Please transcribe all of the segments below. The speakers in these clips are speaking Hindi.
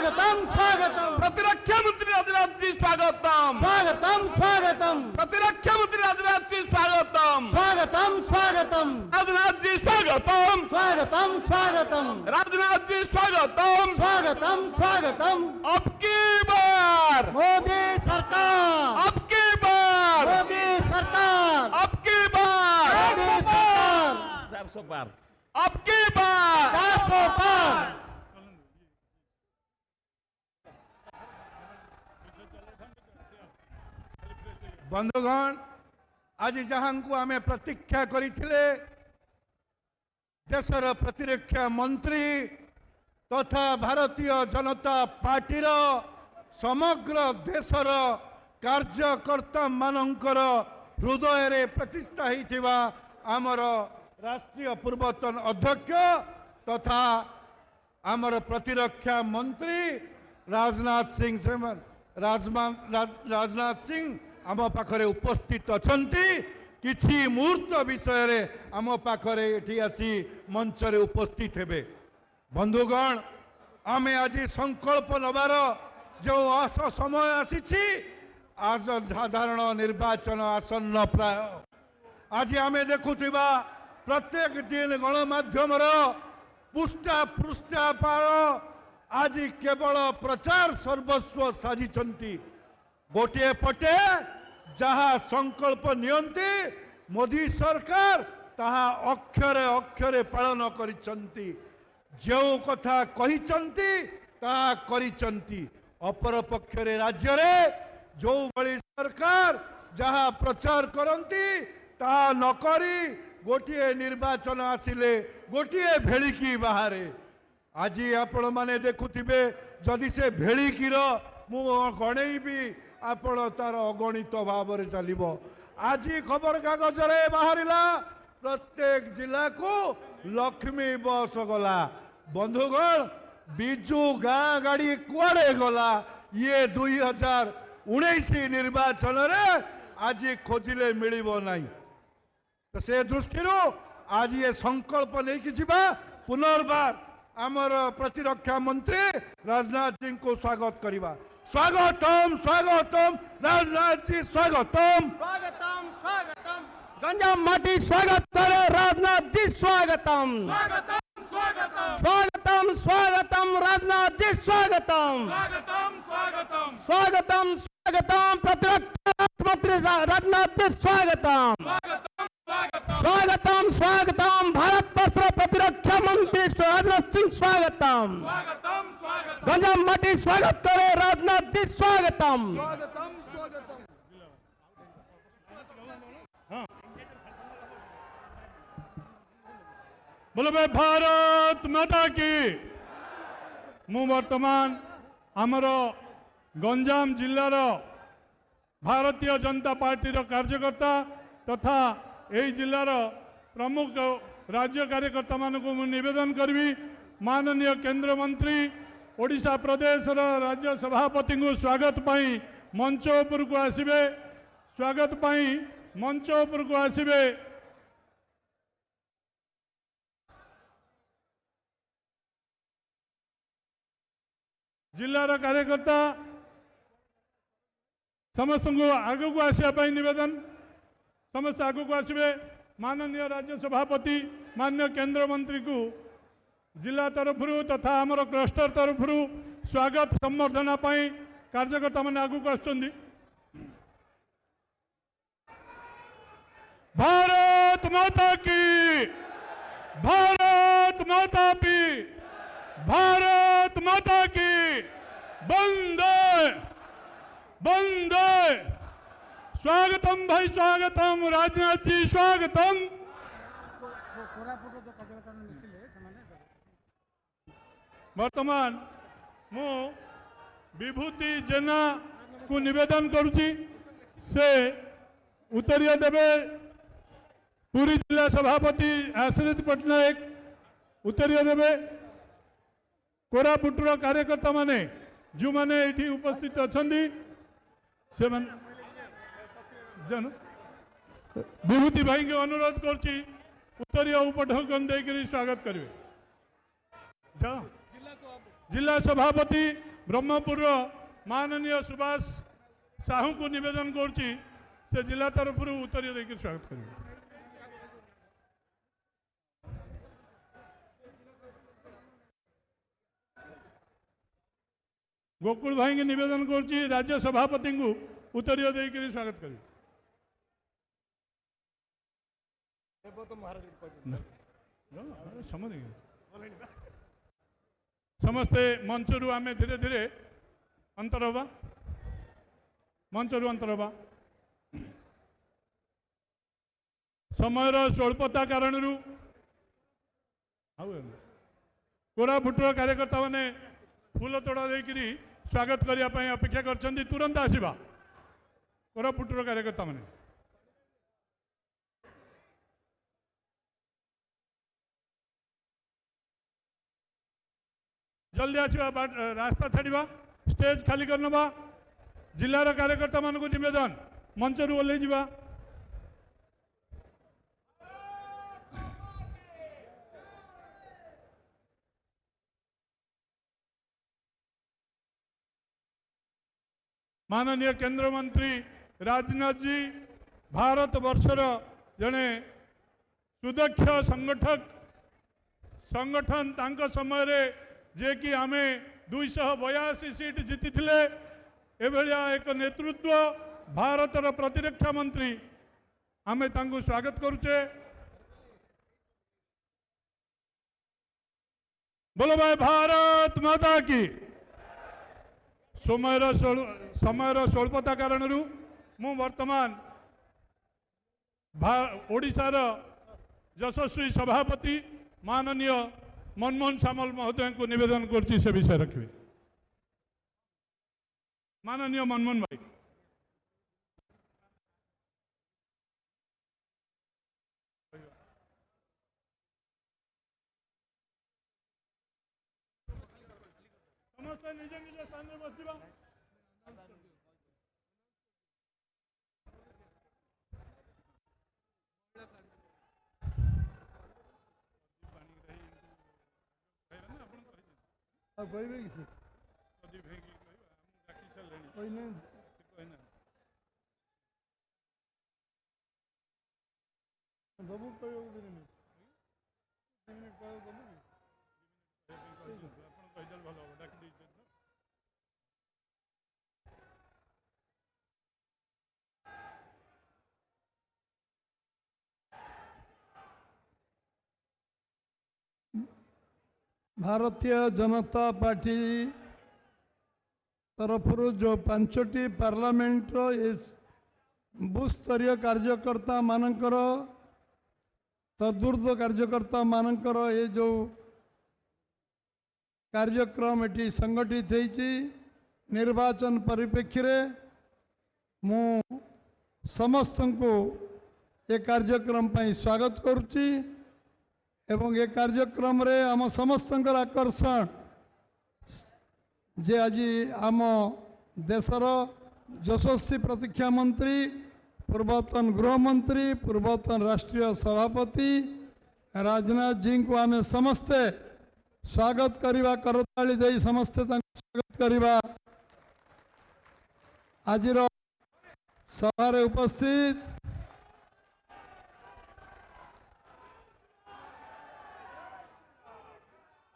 स्वागतम स्वागतम प्रतिरक्षा मंत्री राजनाथ जी स्वागतम स्वागतम स्वागतम प्रतिरक्षा मंत्री राजनाथ जी स्वागतम स्वागतम स्वागतम राजनाथ जी स्वागतम स्वागतम स्वागतम राजनाथ जी स्वागतम स्वागतम स्वागतम। अब की बार मोदी सरकार, अब की बार मोदी सरकार, अब की बार मोदी सरकार 400 पार अब की बार 400 पार। बंधुगण आज जहां को आम प्रतीक्षा करथिले देशर प्रतिरक्षा मंत्री तथा भारतीय जनता पार्टीर समग्र देशर कार्यकर्ता मानकर हृदय रे प्रतिष्ठा होइथिबा आमर राष्ट्रीय पूर्वतन अध्यक्ष तथा आमर प्रतिरक्षा मंत्री राजनाथ सिंह आम पाखरे उपस्थित अछंती। किछि मुहूर्त विषय रे आम पाखरे एठी आसी मंच रे उपस्थित हेबे। बंधुगण आमे आज संकल्प नबार जो समय आसीछि आज साधारण निर्वाचन आसन्न प्राय आज आमे देखुथिबा प्रत्येक दिन गणमाध्यम पृष्ठा पृष्ठा पार आज केवल प्रचार सर्वस्व साजिचंती। गोटे पटे जहाँ संकल्प नियंती मोदी सरकार ताहा अक्षरे अक्षरे पालन करिचंती। जो कथा कहिचंती ताहा करिचंती। अपर पक्षरे राज्य रे जो बड़ी सरकार जहाँ प्रचार करंती ताहा नकरी गोटे निर्वाचन आसिले गोटे भेड़िकी बाहरे। आज आपण माने देखुथिबे जदि से भेड़िकीर मु गणेबी आपण तार अगणित भाव में चलो। आज खबर कागज रे बाहरिला प्रत्येक जिला को लक्ष्मी बस गला। बंधुगण बिजू गाँ गाड़ी कुआड़े गला ये 2019 निर्वाचन रे आज खोजिले मिलिबो नाही। तो से दृष्टि आज ये संकल्प नहीं कि पुनर्बार आमर प्रतिरक्षा मंत्री राजनाथ जी को स्वागत करवा। स्वागतम स्वागतम राजनाथ जी स्वागतम स्वागतम स्वागतम। गंजाम माटी स्वागत करे राजनाथ जी स्वागतम स्वागतम स्वागतम स्वागतम स्वागतम राजनाथ जी स्वागतम स्वागतम स्वागतम स्वागतम स्वागतम प्रतिरक्षा मंत्री राजनाथ जी स्वागतम स्वागतम स्वागतम भारत वर्ष प्रतिरक्षा मंत्री राजनाथ सिंह स्वागतम स्वागतम स्वागतम गंजाम माटी स्वागत करे राजनाथ जी स्वागतम स्वागतम स्वागतम। बोलो भाई भारत माता की। मु वर्तमान आमर गंजाम जिल्लार भारतीय जनता पार्टी कार्यकर्ता तथा यही जिलार प्रमुख राज्य कार्यकर्ता मानक निवेदन करी माननीय केंद्र मंत्री ओडिशा प्रदेश राज्य सभापति को स्वागत पाई मंच उपर को आसबे। स्वागत पाई मंच उपर को आसबे। जिलार कार्यकर्ता समस्त को आग को आसापी निवेदन समस्त आग को आसबे। माननीय राज्य सभापति माननीय केंद्र मंत्री को जिला तरफ तथा आमर क्लस्टर तरफ स्वागत संबर्धना पाई कार्यकर्ता मैंने आग को आसुच्चंदी। भारत माता की। भारत माता की। भारत माता की। वंदे वंदे। स्वागतम भाई स्वागतम राजनाथ जी स्वागतम। वर्तमान मु विभूति जेना को निवेदन करुची से उत्तरीय देवे पुरी जिला सभापति आश्रित पट्टनायक उत्तरीय देवे। कोरापुटर कार्यकर्ता माने जो माने ये उपस्थित अच्छा से विभूति भाई के अनुरोध करछि उत्तरीय उपढौकन देकर स्वागत करेंगे। जिला सभापति ब्रह्मपुर माननीय सुभाष साहू को निवेदन करुच्ची से जिला तरफ उत्तर देकर स्वागत करेंगे। गोकुल भाई के निवेदन करुच्ची राज्य सभापति को उत्तर देकर स्वागत करेंगे। समस्ते मंचरू आम धीरे धीरे अंतर हवा मंचरू अंतर हवा समय स्वल्पता कारण कोरापुटर कार्यकर्ता मैंने फूल तोड़ा देकरी स्वागत करने अपेक्षा कर तुरंत आसवा कोरापुटर कार्यकर्ता मैंने जल्दी आसवा रास्ता छाड़ा स्टेज खाली करनवा जिलार कार्यकर्ता मान को निवेदन मंचरू ओल्लै जा माननीय केंद्र मंत्री राजनाथ जी भारत वर्षर जड़े सुदक्ष संगठन तांको समय रे जे कि आमे 282 सीट जीति थिले एभलिया एक नेतृत्व भारतर प्रतिरक्षा मंत्री आमे तांको स्वागत करुचे। बोलो भाई भारत माता की। समयर स्वल्पता कारण मु वर्तमान ओडिशार यशस्वी सभापति माननीय मनमोहन सामल महोदय को निवेदन करछि से विषय रखिए। माननीय मनमोहन भाई। समस्त निज निज स्थान में बसिबा। कहबे किसी कोई नहीं दबू कहू दिन भारतीय जनता पार्टी तरफ जो 5टी पार्लियामेंट बूथ स्तरीय कार्यकर्ता मानकर तदूर्ध कार्यकर्ता मानकर ये जो कार्यक्रम एटी संगठित होती निर्वाचन परिप्रेक्षी रे मु समस्त को ये कार्यक्रम पर स्वागत करुच्ची एवं ये कार्यक्रम रे आम समस्त आकर्षण जे आज आम देशर यशस्वी प्रतिरक्षा मंत्री पूर्वतन गृहमंत्री पूर्वतन राष्ट्रीय सभापति राजनाथ जी को आम समस्ते स्वागत करवा करताली दे समस्ते स्वागत करवा। आज सभा उपस्थित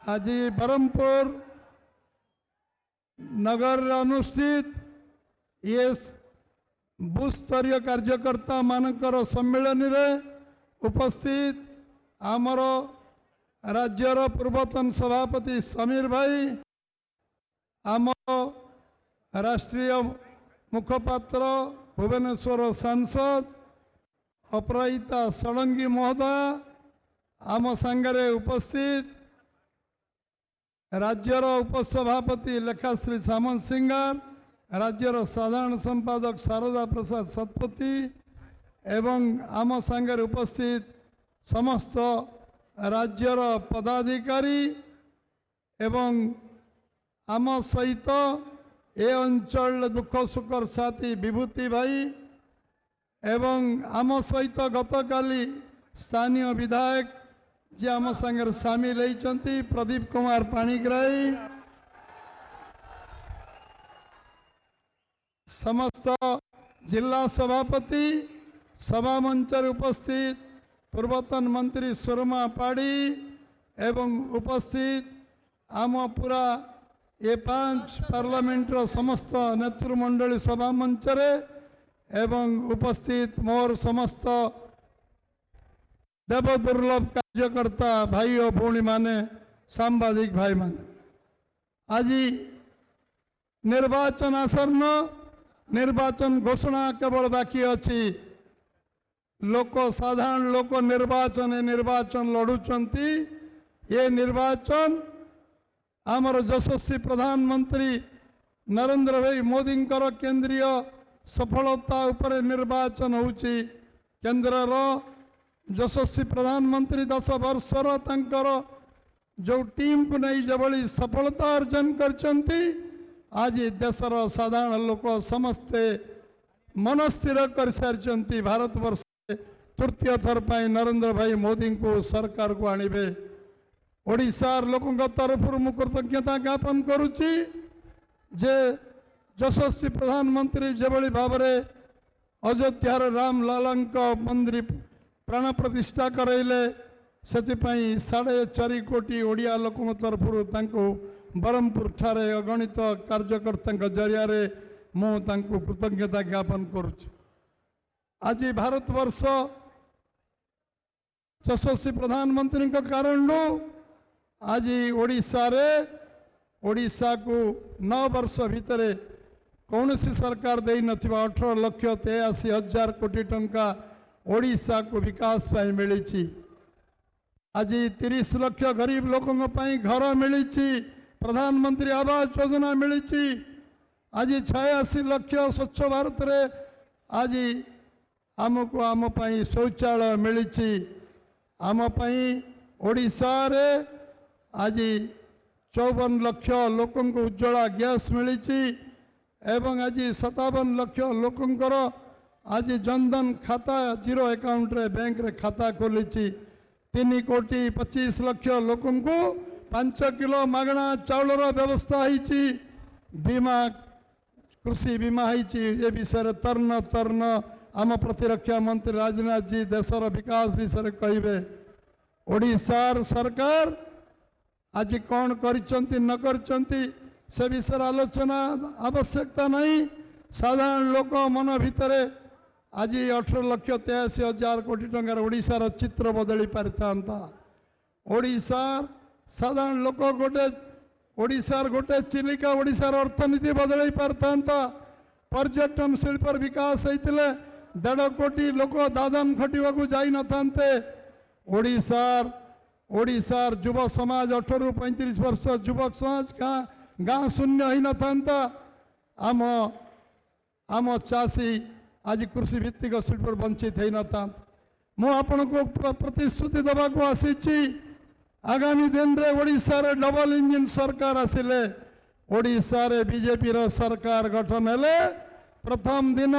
आज बरहमपुर नगर अनुष्ठित ये बूथ स्तरीय कार्यकर्ता मानकर सम्मेलन रे उपस्थित आमर राज्यर पूर्वतन सभापति समीर भाई आम राष्ट्रीय मुखपात्र भुवनेश्वर सांसद अपराजिता षडंगी महोदय आम सांगरे उपस्थित राज्यर उपसभापति लेखाश्री सामंत सिंगार राज्यर साधारण संपादक शारदा प्रसाद सतपथी एवं आम सांगरे उपस्थित समस्त राज्यर पदाधिकारी एवं आम सहित ए अंचल दुख सुखर साथी विभूति भाई एवं आम सहित गतकाली स्थानीय विधायक जे आम सागर सामिल होती प्रदीप कुमार पाणिग्राही समस्त जिला सभापति सभा मंचर उपस्थित पूर्वतन मंत्री सुरमा पाड़ी एवं उपस्थित आम पूरा ये 5 पार्लियामेंटर समस्त नेतृमंडली सभा मंचरे एवं उपस्थित मोर समस्त देव दुर्लभ कार्यकर्ता भाई और भौणी माने सांबादिक भाई माने आज निर्वाचन आसन्न निर्वाचन घोषणा केवल बाकी अच्छी लोक साधारण लोक निर्वाचन लड़ुचंती ये निर्वाचन आमर यशस्वी प्रधानमंत्री नरेंद्र भाई मोदी केंद्रीय सफलता उपरे निर्वाचन होची केंद्र यशस्वी प्रधानमंत्री 10 वर्षर तांकर जो टीम को नहीं जबली सफलता अर्जन करचंती आज देशर साधारण लोक समस्ते मन स्थिर कर सारी भारत वर्ष तृतीय थर पर नरेंद्र भाई मोदी को सरकार को आणिबे ओडिशार लोकों तरफ मु कृतज्ञता ज्ञापन करुच्ची जे यशस्वी प्रधानमंत्री जबली भाव अयोध्यार राम लालांक मंदिर प्राण प्रतिष्ठा कराइले से 4.5 कोटी ओडिया लोकों तरफ ब्रह्मपुर ठारे अगणित कार्यकर्ता जरिया मुझे कृतज्ञता ज्ञापन करुच्ची आज भारत वर्ष यशस्वी प्रधानमंत्री कारण आज ओडिशा को 9 वर्ष भितर कौन सी सरकार दे नथिबा 18,83,000 कोटी टंका ओडिशा को विकास पाई मिली। आज 30 लाख गरीब लोकों घर मिली प्रधानमंत्री आवास योजना मिली। आज 86 लाख स्वच्छ भारत रे आज आमको आम शौचालय मिली। आम ओडिशा रे आज 54 लाख लोकों को उज्ज्वला गैस मिली एवं आज 57 लाख लोकंकर आज जनधन खाता जीरो अकाउंट रे बैंक रे खाता खोली 3 कोटी 25 लाख लोकों को 5 किलो मागणा चाउलर व्यवस्था होती। बीमा कृषि बीमा होती ये विषय तर्न आम प्रतिरक्षा मंत्री राजनाथ जी देशर विकास विषय कहे ओडिशार सरकार आज कौन करिचंती न करिचंती से विषय आलोचना आवश्यकता नहीं। साधारण लोक मन भितर आज 18,83,000 कोटी टंकार ओडिशार चित्र बदली पारि था। ओडिशार साधारण लोक ओडिशार गोटे चिलिका ओडिशार अर्थनीति बदल पारि था। पर्यटन शिल्प विकास होते 1.5 कोटी लोक दादन खटिबा जाई न थांते। ओडिशार युव समाज 18 ରୁ 35 वर्ष युवक समाज गाँ शून्य ही न था। आम चाषी आज कृषि भित्तिक शिल्प वंचित हो न था। मुझे प्रतिश्रुति देवा को आसी आगामी दिन रे ओडिशा रे डबल इंजिन सरकार आसिले ओडिशा रे बीजेपी रो सरकार गठन हेले प्रथम दिन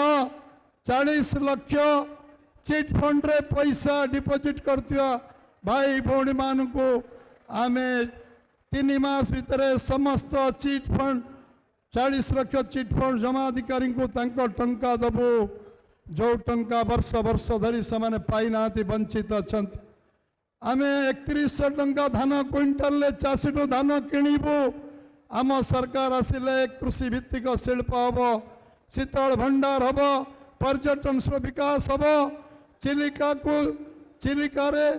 40 लाख चिट फंड रे पैसा डिपोजिट करथिया भाई भौणी मान को आमे 3 मास भितर समस्त chit fund 40 lakh chit fund जमाधिकारी को तांको टंका दबो जो टंका वर्ष वर्ष धरी से पाई ना वंचित अच्छा। आमे 3100 टंका धान क्विंटाल चाषी धान किणबू। आम सरकार आसिले कृषि भित्तिक शिल्प हम शीतल भंडार हम पर्यटन विकास हम चिलिका रे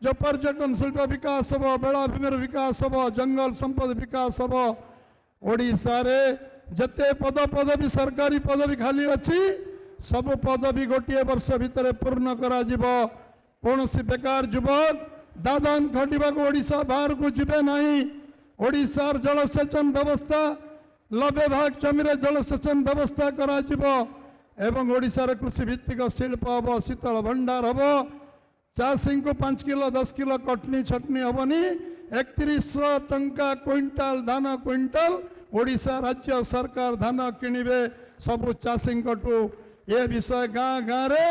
जो पर्यटन शिल्प विकास हम बेलाभूमि विकास हम जंगल संपद विकास हम। ओडिशा रे जते पदवी सरकारी पदवी खाली अच्छी सब पदवी गोटे वर्ष भितर पूर्ण करा जिवो। कौन सी बेकार युवक दादन खटिबा को ओडिशा बाहर को जीवे नहीं। ओडिशार जलसेचन व्यवस्था 90 भाग जमीन जलसेचन व्यवस्था करा जिवो एवं ओडिशार कृषि भित्तिक शिल्प हम शीतल भंडार हम चाषी को 5 किलो 10 किलो कटनी छटनी हेनी 3100 टंका क्विंटाल धान क्विंटाल ओडिशा राज्य सरकार धान किणवे सबू चाषी ये विषय गाँ गाँव रे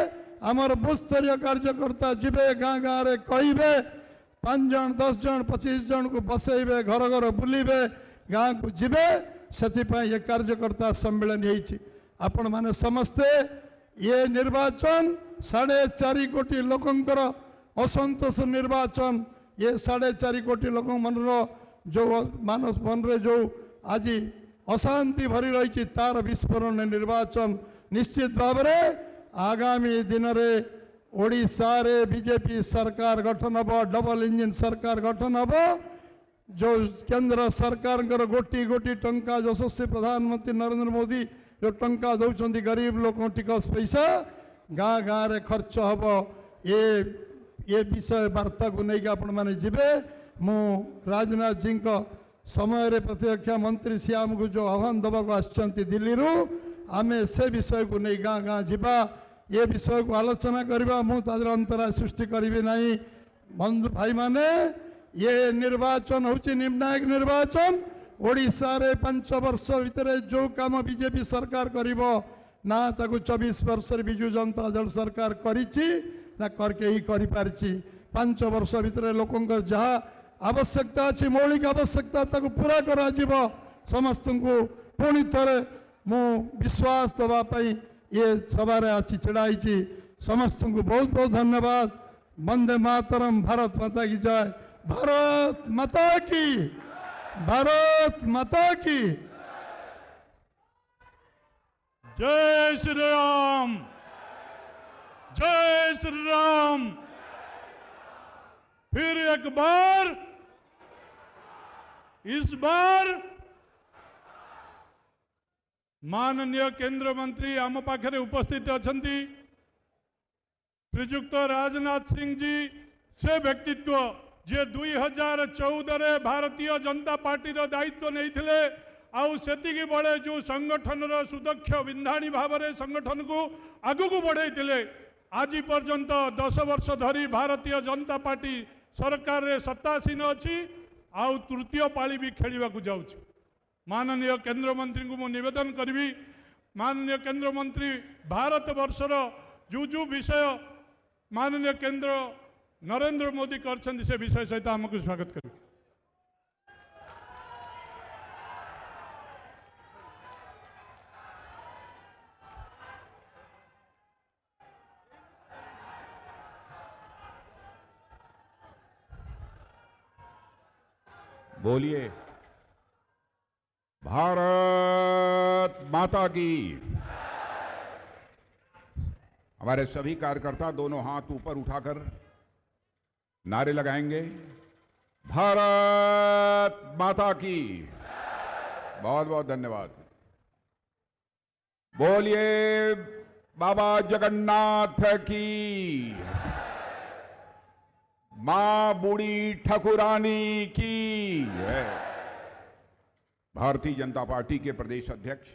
आमर बूथस्तरीय कार्यकर्ता जीवे गाँ गाँव रे कहे 5 जन 10 जन 25 जन को बसैबे घर घर बुलबे गाँ को जीवे से ये कार्यकर्ता सम्मेलन होती। आपण माने समस्ते ये निर्वाचन 4.5 कोटी लोकंकर असंतोष निर्वाचन ये 4.5 कोटी लोक मनर जो मानस मन रे जो आज अशांति भरी रही तार विस्फोरण निर्वाचन निश्चित भाव में आगामी दिन में ओडिशा रे बीजेपी सरकार गठन हम डबल इंजिन सरकार गठन हम जो केंद्र सरकार गोटी गोटी टंका यशस्वी प्रधानमंत्री नरेंद्र मोदी जो टंका दौरान गरीब लोक टिकस पैसा गाँ गाँ रे खर्च हम ये विषय वार्ता को लेकिन आपण मैंने जीवे मु राजनाथ जी समय रे प्रतिरक्षा मंत्री सी आमको जो आह्वान दबाक आसचंती दिल्ली रु आमे से विषय को नहीं गाँ गाँ जीवा ये विषय को आलोचना करवा मुझे अंतराय सृष्टि करी नहीं बंधु भाई माने ये निर्वाचन हूँ निर्णायक निर्वाचन ओडिशा रे 5 वर्ष भितर जो काम बीजेपी सरकार करिवो ना ताकू 24 वर्ष विजु जनता दल सरकार करिछि ना करके ही करि पारछि 5 वर्ष भितर लोकंकर जहाँ आवश्यकता अच्छी मौलिक आवश्यकता ताकू पूरा करा जीवो समस्त को पुणी थरे मु विश्वास दवाई ये सभारे आसी छड़ाई समस्त को बहुत बहुत धन्यवाद। वंदे मातरम। भारत माता की जय। भारत माता की। भारत माता की जय श्री राम। जय श्री राम। फिर एक बार इस बार माननीय केंद्र मंत्री आम पाखे उपस्थित अछंती श्रीजुक्त राजनाथ सिंह जी से व्यक्तित्व जे 2014 रे भारतीय जनता पार्टी रो दायित्व नहीं थिले आउ सेतिकी बड़े जो संगठन रो सुदक्ष विंधाणी भाव में संगठन को आगु को बढ़ाई थिले आज पर्यंत 10 वर्ष धरी भारतीय जनता पार्टी सरकार रे सत्तासीन अच्छी आउ तृतीय पाली भी खेलिबा को जाउछि। माननीय केंद्र मंत्री को मु निवेदन करी माननीय केंद्र मंत्री भारत वर्षर जो जो विषय माननीय केंद्र नरेंद्र मोदी करछन्ति से विषय सहित हमको स्वागत करी। बोलिए भारत माता की। हमारे सभी कार्यकर्ता दोनों हाथ ऊपर उठाकर नारे लगाएंगे भारत माता की। बहुत बहुत धन्यवाद। बोलिए बाबा जगन्नाथ की। मां बूढ़ी ठकुरानी की। भारतीय जनता पार्टी के प्रदेश अध्यक्ष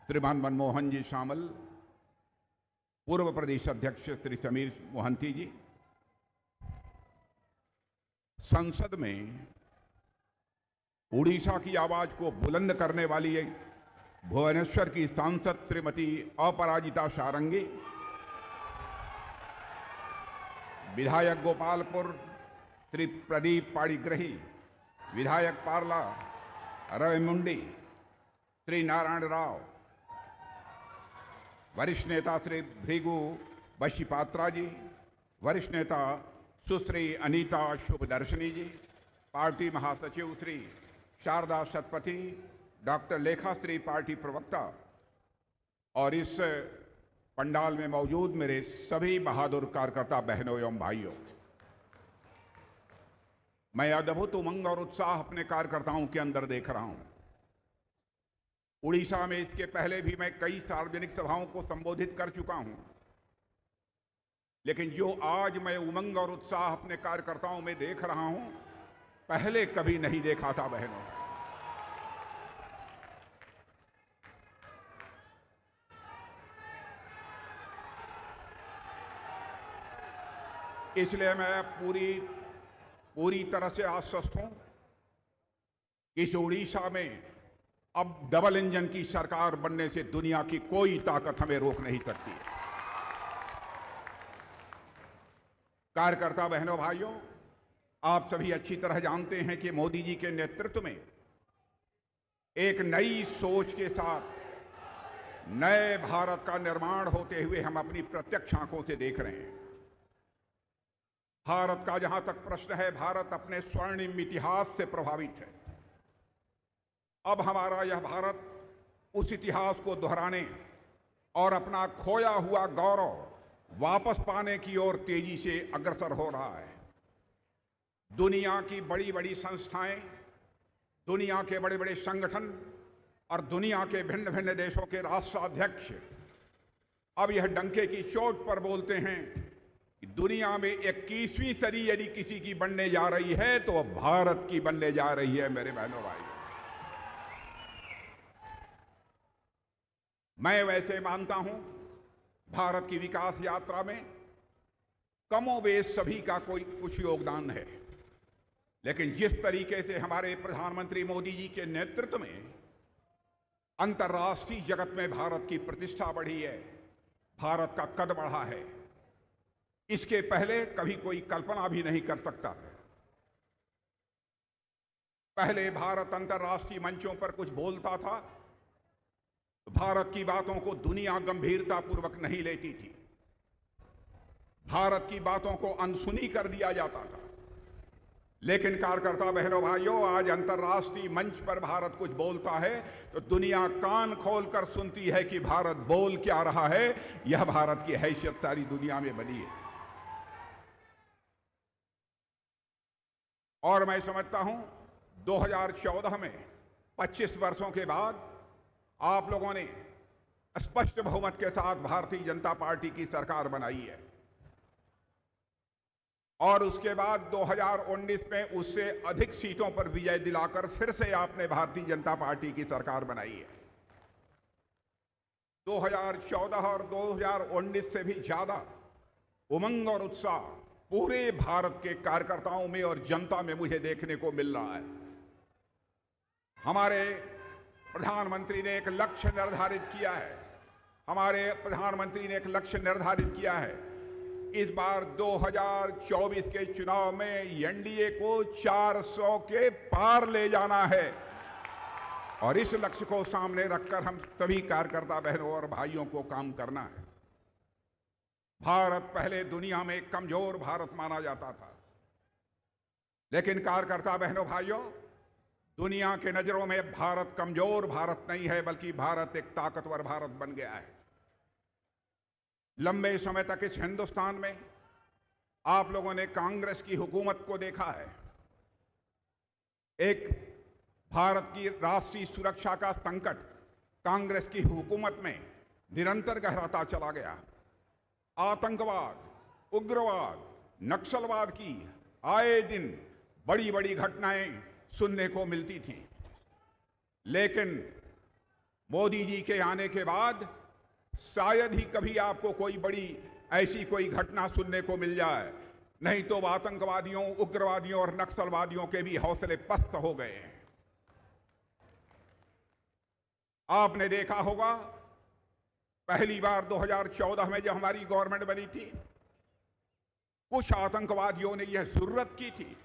श्रीमान मनमोहन जी शामल, पूर्व प्रदेश अध्यक्ष श्री समीर मोहंती जी, संसद में उड़ीसा की आवाज को बुलंद करने वाली भुवनेश्वर की सांसद श्रीमती अपराजिता सारंगी, विधायक गोपालपुर श्री प्रदीप पाड़ीग्रही, विधायक पार्ला रवि मुंडी, श्री नारायण राव, वरिष्ठ नेता श्री भृगु बशीपात्रा जी, वरिष्ठ नेता सुश्री अनीता शुभदर्शनी जी, पार्टी महासचिव श्री शारदा शतपथी, डॉक्टर लेखाश्री पार्टी प्रवक्ता और इस पंडाल में मौजूद मेरे सभी बहादुर कार्यकर्ता बहनों एवं भाइयों, मैं अद्भुत उमंग और उत्साह अपने कार्यकर्ताओं के अंदर देख रहा हूं। उड़ीसा में इसके पहले भी मैं कई सार्वजनिक सभाओं को संबोधित कर चुका हूं, लेकिन जो आज मैं उमंग और उत्साह अपने कार्यकर्ताओं में देख रहा हूं, पहले कभी नहीं देखा था बहनों। इसलिए मैं पूरी तरह से आश्वस्त हूं कि इस उड़ीसा में अब डबल इंजन की सरकार बनने से दुनिया की कोई ताकत हमें रोक नहीं सकती। कार्यकर्ता बहनों भाइयों, आप सभी अच्छी तरह जानते हैं कि मोदी जी के नेतृत्व में एक नई सोच के साथ नए भारत का निर्माण होते हुए हम अपनी प्रत्यक्ष आंखों से देख रहे हैं। भारत का जहां तक प्रश्न है, भारत अपने स्वर्णिम इतिहास से प्रभावित है। अब हमारा यह भारत उस इतिहास को दोहराने और अपना खोया हुआ गौरव वापस पाने की ओर तेजी से अग्रसर हो रहा है। दुनिया की बड़ी बड़ी संस्थाएं, दुनिया के बड़े बड़े संगठन और दुनिया के भिन्न भिन्न देशों के राष्ट्राध्यक्ष अब यह डंके की चोट पर बोलते हैं कि दुनिया में 21वीं सदी यदि किसी की बनने जा रही है तो वह भारत की बनने जा रही है। मेरे बहनों भाई, मैं वैसे मानता हूं भारत की विकास यात्रा में कमोबेश सभी का कोई कुछ योगदान है, लेकिन जिस तरीके से हमारे प्रधानमंत्री मोदी जी के नेतृत्व में अंतर्राष्ट्रीय जगत में भारत की प्रतिष्ठा बढ़ी है, भारत का कद बढ़ा है, इसके पहले कभी कोई कल्पना भी नहीं कर सकता था। पहले भारत अंतर्राष्ट्रीय मंचों पर कुछ बोलता था तो भारत की बातों को दुनिया गंभीरतापूर्वक नहीं लेती थी, भारत की बातों को अनसुनी कर दिया जाता था। लेकिन कार्यकर्ता बहनों भाइयों, आज अंतर्राष्ट्रीय मंच पर भारत कुछ बोलता है तो दुनिया कान खोलकर सुनती है कि भारत बोल क्या रहा है। यह भारत की हैसियत सारी दुनिया में बनी है। और मैं समझता हूं 2014 में 25 वर्षों के बाद आप लोगों ने स्पष्ट बहुमत के साथ भारतीय जनता पार्टी की सरकार बनाई है और उसके बाद 2019 में उससे अधिक सीटों पर विजय दिलाकर फिर से आपने भारतीय जनता पार्टी की सरकार बनाई है। 2014 और 2019 से भी ज्यादा उमंग और उत्साह पूरे भारत के कार्यकर्ताओं में और जनता में मुझे देखने को मिल रहा है। हमारे प्रधानमंत्री ने एक लक्ष्य निर्धारित किया है, हमारे प्रधानमंत्री ने एक लक्ष्य निर्धारित किया है, इस बार 2024 के चुनाव में एनडीए को 400 के पार ले जाना है और इस लक्ष्य को सामने रखकर हम सभी कार्यकर्ता बहनों और भाइयों को काम करना है। भारत पहले दुनिया में कमजोर भारत माना जाता था, लेकिन कार्यकर्ता बहनों भाइयों, दुनिया के नजरों में भारत कमजोर भारत नहीं है, बल्कि भारत एक ताकतवर भारत बन गया है। लंबे समय तक इस हिंदुस्तान में आप लोगों ने कांग्रेस की हुकूमत को देखा है। एक भारत की राष्ट्रीय सुरक्षा का संकट कांग्रेस की हुकूमत में निरंतर गहराता चला गया। आतंकवाद, उग्रवाद, नक्सलवाद की आए दिन बड़ी बड़ी घटनाएं सुनने को मिलती थीं, लेकिन मोदी जी के आने के बाद शायद ही कभी आपको कोई बड़ी ऐसी कोई घटना सुनने को मिल जाए, नहीं तो आतंकवादियों, उग्रवादियों और नक्सलवादियों के भी हौसले पस्त हो गए हैं। आपने देखा होगा पहली बार 2014 में जब हमारी गवर्नमेंट बनी थी, कुछ आतंकवादियों ने यह जुर्रत की थी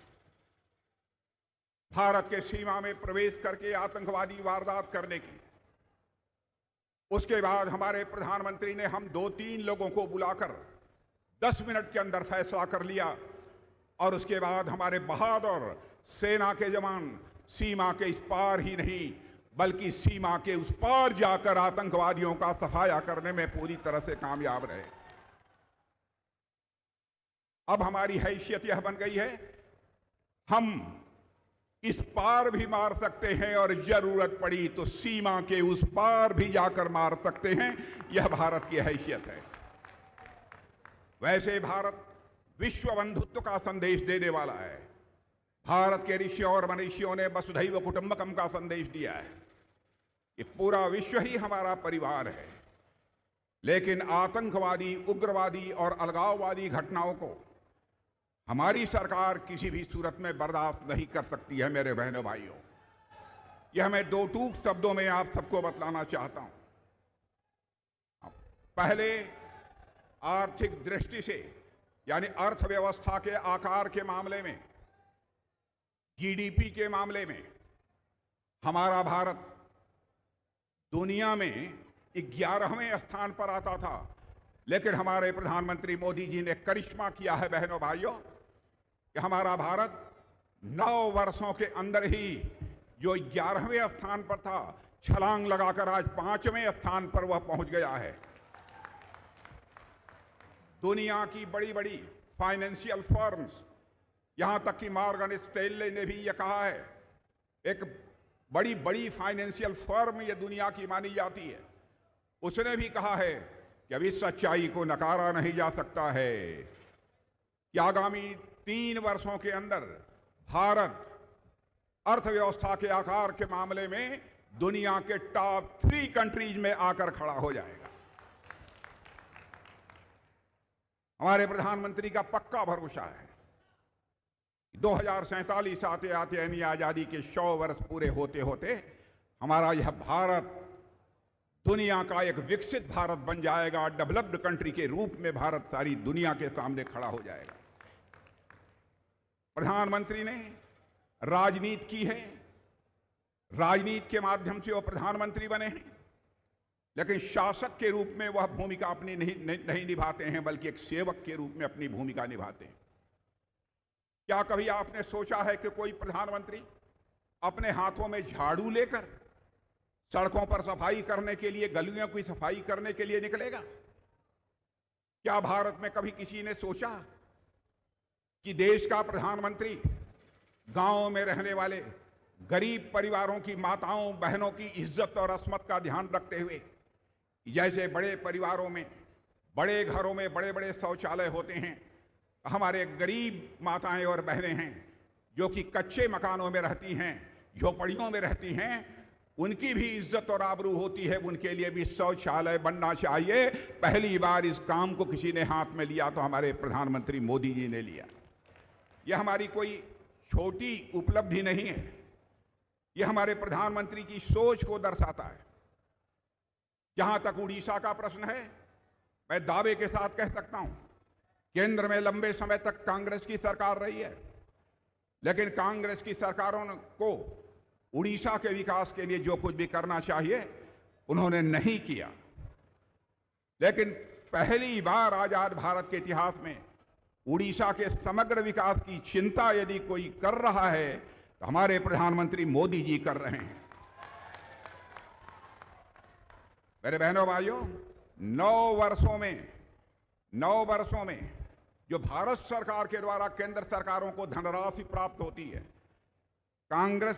भारत के सीमा में प्रवेश करके आतंकवादी वारदात करने की। उसके बाद हमारे प्रधानमंत्री ने हम 2-3 लोगों को बुलाकर 10 मिनट के अंदर फैसला कर लिया और उसके बाद हमारे बहादुर सेना के जवान सीमा के इस पार ही नहीं बल्कि सीमा के उस पार जाकर आतंकवादियों का सफाया करने में पूरी तरह से कामयाब रहे। अब हमारी हैसियत यह बन गई है, हम इस पार भी मार सकते हैं और जरूरत पड़ी तो सीमा के उस पार भी जाकर मार सकते हैं। यह भारत की हैसियत है। वैसे भारत विश्व बंधुत्व का संदेश देने वाला है। भारत के ऋषियों और मनीषियों ने वसुधैव कुटुंबकम का संदेश दिया है। ये पूरा विश्व ही हमारा परिवार है, लेकिन आतंकवादी, उग्रवादी और अलगाववादी घटनाओं को हमारी सरकार किसी भी सूरत में बर्दाश्त नहीं कर सकती है। मेरे बहनों भाइयों, यह मैं 2 टूक शब्दों में आप सबको बतलाना चाहता हूं। पहले आर्थिक दृष्टि से यानी अर्थव्यवस्था के आकार के मामले में, जीडीपी के मामले में हमारा भारत दुनिया में 11वें स्थान पर आता था, लेकिन हमारे प्रधानमंत्री मोदी जी ने करिश्मा किया है बहनों भाइयों कि हमारा भारत 9 वर्षों के अंदर ही जो 11वें स्थान पर था, छलांग लगाकर आज 5वें स्थान पर वह पहुंच गया है। दुनिया की बड़ी बड़ी फाइनेंशियल फर्म्स, यहां तक कि मॉर्गन स्टैनले ने भी यह कहा है, एक बड़ी बड़ी फाइनेंशियल फर्म ये दुनिया की मानी जाती है, उसने भी कहा है कि अब इस सच्चाई को नकारा नहीं जा सकता है कि आगामी 3 वर्षों के अंदर भारत अर्थव्यवस्था के आकार के मामले में दुनिया के टॉप 3 कंट्रीज में आकर खड़ा हो जाएगा। हमारे प्रधानमंत्री का पक्का भरोसा है 2047 आते आते यानी आजादी के 100 वर्ष पूरे होते होते हमारा यह भारत दुनिया का एक विकसित भारत बन जाएगा। डेवलप्ड कंट्री के रूप में भारत सारी दुनिया के सामने खड़ा हो जाएगा। प्रधानमंत्री ने राजनीति की है, राजनीति के माध्यम से वो प्रधानमंत्री बने हैं, लेकिन शासक के रूप में वह भूमिका अपनी नहीं निभाते हैं, बल्कि एक सेवक के रूप में अपनी भूमिका निभाते हैं। क्या कभी आपने सोचा है कि कोई प्रधानमंत्री अपने हाथों में झाड़ू लेकर सड़कों पर सफाई करने के लिए, गलियों की सफाई करने के लिए निकलेगा? क्या भारत में कभी किसी ने सोचा कि देश का प्रधानमंत्री गांवों में रहने वाले गरीब परिवारों की माताओं बहनों की इज्जत और अस्मत का ध्यान रखते हुए, जैसे बड़े परिवारों में, बड़े घरों में बड़े बड़े शौचालय होते हैं, हमारे गरीब माताएं और बहनें हैं जो कि कच्चे मकानों में रहती हैं, झोपड़ियों में रहती हैं, उनकी भी इज्जत और आबरू होती है, उनके लिए भी शौचालय बनना चाहिए। पहली बार इस काम को किसी ने हाथ में लिया तो हमारे प्रधानमंत्री मोदी जी ने लिया। यह हमारी कोई छोटी उपलब्धि नहीं है, यह हमारे प्रधानमंत्री की सोच को दर्शाता है। जहां तक उड़ीसा का प्रश्न है, मैं दावे के साथ कह सकता हूं, केंद्र में लंबे समय तक कांग्रेस की सरकार रही है, लेकिन कांग्रेस की सरकारों को उड़ीसा के विकास के लिए जो कुछ भी करना चाहिए उन्होंने नहीं किया। लेकिन पहली बार आजाद भारत के इतिहास में उड़ीसा के समग्र विकास की चिंता यदि कोई कर रहा है तो हमारे प्रधानमंत्री मोदी जी कर रहे हैं। मेरे बहनों भाइयों, 9 वर्षों में जो भारत सरकार के द्वारा केंद्र सरकारों को धनराशि प्राप्त होती है, कांग्रेस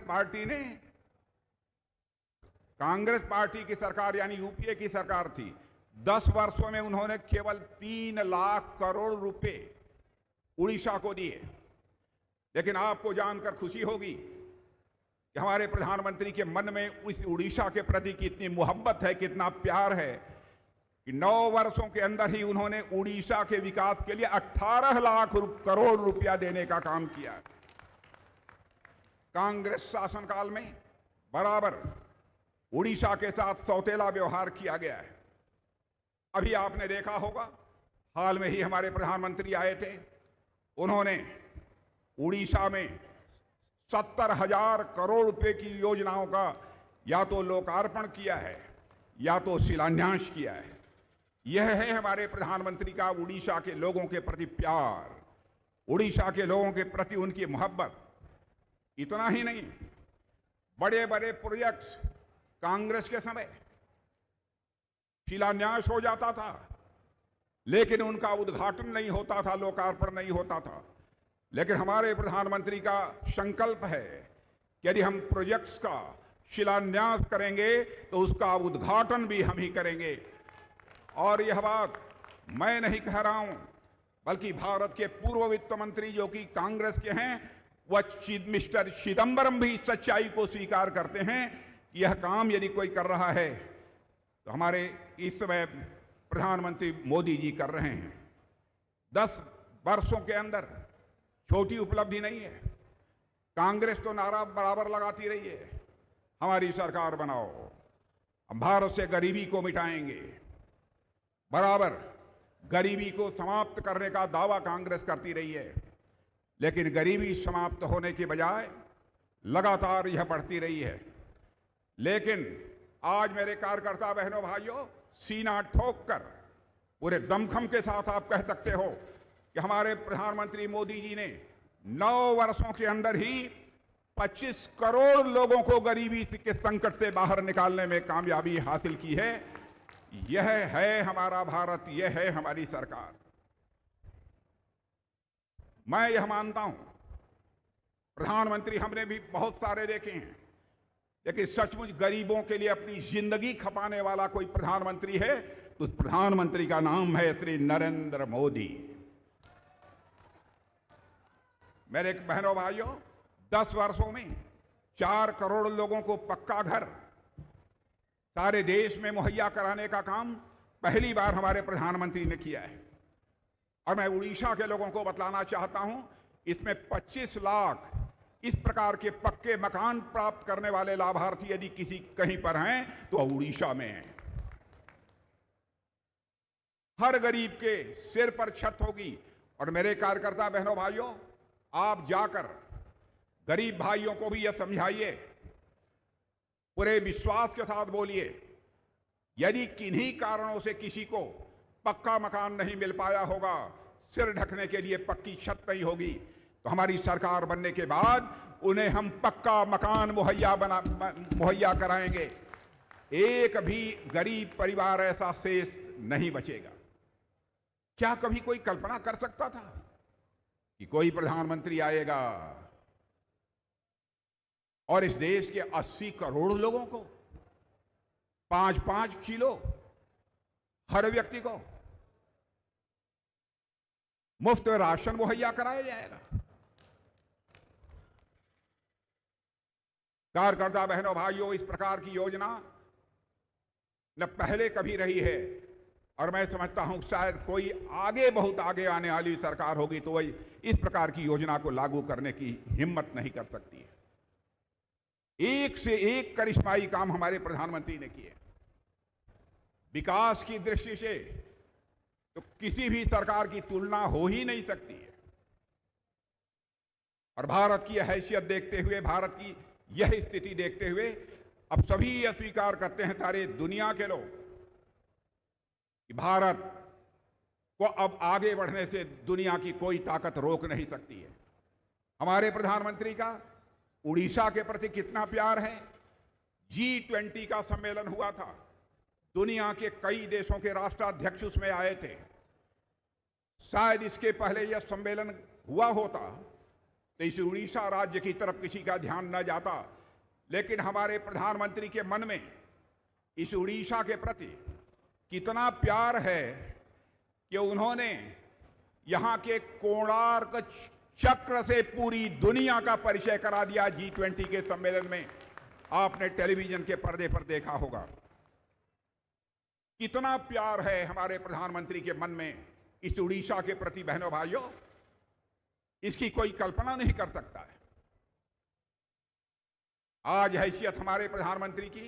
पार्टी की सरकार यानी यूपीए की सरकार थी, 10 वर्षों में उन्होंने केवल 3 लाख करोड़ रुपए उड़ीसा को दिए। लेकिन आपको जानकर खुशी होगी कि हमारे प्रधानमंत्री के मन में उस उड़ीसा के प्रति कितनी मोहब्बत है, कितना प्यार है कि 9 वर्षों के अंदर ही उन्होंने उड़ीसा के विकास के लिए 18 लाख करोड़ रुपया देने का काम किया। कांग्रेस शासनकाल में बराबर उड़ीसा के साथ सौतेला व्यवहार किया गया है। अभी आपने देखा होगा, हाल में ही हमारे प्रधानमंत्री आए थे, उन्होंने उड़ीसा में 70,000 करोड़ रुपए की योजनाओं का या तो लोकार्पण किया है या तो शिलान्यास किया है। यह है हमारे प्रधानमंत्री का उड़ीसा के लोगों के प्रति प्यार, उड़ीसा के लोगों के प्रति उनकी मोहब्बत। इतना ही नहीं, बड़े बड़े प्रोजेक्ट्स कांग्रेस के समय शिलान्यास हो जाता था, लेकिन उनका उद्घाटन नहीं होता था, लोकार्पण नहीं होता था। लेकिन हमारे प्रधानमंत्री का संकल्प है कि यदि हम प्रोजेक्ट्स का शिलान्यास करेंगे तो उसका उद्घाटन भी हम ही करेंगे। और यह बात मैं नहीं कह रहा हूं, बल्कि भारत के पूर्व वित्त मंत्री जो कि कांग्रेस के हैं, वह मिस्टर चिदंबरम भी सच्चाई को स्वीकार करते हैं कि यह काम यदि कोई कर रहा है तो हमारे इस समय प्रधानमंत्री मोदी जी कर रहे हैं। 10 वर्षों के अंदर छोटी उपलब्धि नहीं है। कांग्रेस तो नारा बराबर लगाती रही है, हमारी सरकार बनाओ, हम भारत से गरीबी को मिटाएंगे। बराबर गरीबी को समाप्त करने का दावा कांग्रेस करती रही है, लेकिन गरीबी समाप्त होने के बजाय लगातार यह बढ़ती रही है। लेकिन आज मेरे कार्यकर्ता बहनों भाइयों, सीना ठोक कर पूरे दमखम के साथ आप कह सकते हो कि हमारे प्रधानमंत्री मोदी जी ने 9 वर्षों के अंदर ही 25 करोड़ लोगों को गरीबी के संकट से बाहर निकालने में कामयाबी हासिल की है। यह है हमारा भारत, यह है हमारी सरकार। मैं यह मानता हूं, प्रधानमंत्री हमने भी बहुत सारे देखे हैं, लेकिन सचमुच गरीबों के लिए अपनी जिंदगी खपाने वाला कोई प्रधानमंत्री है तो उस प्रधानमंत्री का नाम है श्री नरेंद्र मोदी। मेरे बहनों भाइयों, 10 वर्षों में 4 करोड़ लोगों को पक्का घर सारे देश में मुहैया कराने का काम पहली बार हमारे प्रधानमंत्री ने किया है। और मैं उड़ीसा के लोगों को बतलाना चाहता हूं, इसमें 25 लाख इस प्रकार के पक्के मकान प्राप्त करने वाले लाभार्थी यदि किसी कहीं पर हैं तो उड़ीसा में हैं। हर गरीब के सिर पर छत होगी। और मेरे कार्यकर्ता बहनों भाइयों, आप जाकर गरीब भाइयों को भी यह समझाइए, पूरे विश्वास के साथ बोलिए, यदि किन्हीं कारणों से किसी को पक्का मकान नहीं मिल पाया होगा, सिर ढकने के लिए पक्की छत नहीं होगी, तो हमारी सरकार बनने के बाद उन्हें हम पक्का मकान मुहैया कराएंगे। एक भी गरीब परिवार ऐसा शेष नहीं बचेगा। क्या कभी कोई कल्पना कर सकता था कि कोई प्रधानमंत्री आएगा और इस देश के 80 करोड़ लोगों को 5-5 किलो हर व्यक्ति को मुफ्त राशन मुहैया कराया जाएगा? कार्यकर्ता बहनों भाइयों, इस प्रकार की योजना न पहले कभी रही है और मैं समझता हूं शायद कोई आगे, बहुत आगे आने वाली सरकार होगी तो वही इस प्रकार की योजना को लागू करने की हिम्मत नहीं कर सकती है। एक से एक करिश्माई काम हमारे प्रधानमंत्री ने किए। विकास की दृष्टि से तो किसी भी सरकार की तुलना हो ही नहीं सकती है। और भारत की हैसियत देखते हुए, भारत की यह स्थिति देखते हुए अब सभी यह स्वीकार करते हैं, सारे दुनिया के लोग, कि भारत को अब आगे बढ़ने से दुनिया की कोई ताकत रोक नहीं सकती है। हमारे प्रधानमंत्री का उड़ीसा के प्रति कितना प्यार है। G20 का सम्मेलन हुआ था, दुनिया के कई देशों के राष्ट्राध्यक्ष उसमें आए थे। शायद इसके पहले यह सम्मेलन हुआ होता तो इस उड़ीसा राज्य की तरफ किसी का ध्यान न जाता, लेकिन हमारे प्रधानमंत्री के मन में इस उड़ीसा के प्रति कितना प्यार है कि उन्होंने यहां के कोणार्क चक्र से पूरी दुनिया का परिचय करा दिया। G20 के सम्मेलन में आपने टेलीविजन के पर्दे पर देखा होगा। कितना प्यार है हमारे प्रधानमंत्री के मन में इस उड़ीसा के प्रति बहनों भाइयों, इसकी कोई कल्पना नहीं कर सकता है। आज हैसियत हमारे प्रधानमंत्री की,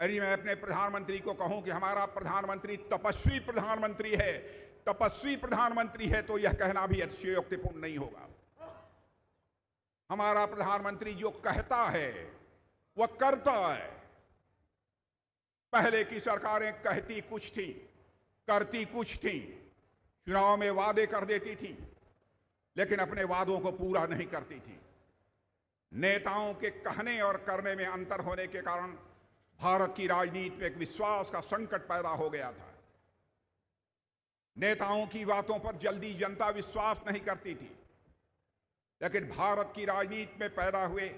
यदि मैं अपने प्रधानमंत्री को कहूं कि हमारा प्रधानमंत्री तपस्वी प्रधानमंत्री है, तपस्वी प्रधानमंत्री है, तो यह कहना भी अतिशयोक्तिपूर्ण नहीं होगा। हमारा प्रधानमंत्री जो कहता है वह करता है। पहले की सरकारें कहती कुछ थी, करती कुछ थी, चुनाव में वादे कर देती थी, लेकिन अपने वादों को पूरा नहीं करती थी। नेताओं के कहने और करने में अंतर होने के कारण भारत की राजनीति में एक विश्वास का संकट पैदा हो गया था। नेताओं की बातों पर जल्दी जनता विश्वास नहीं करती थी, लेकिन भारत की राजनीति में पैदा हुए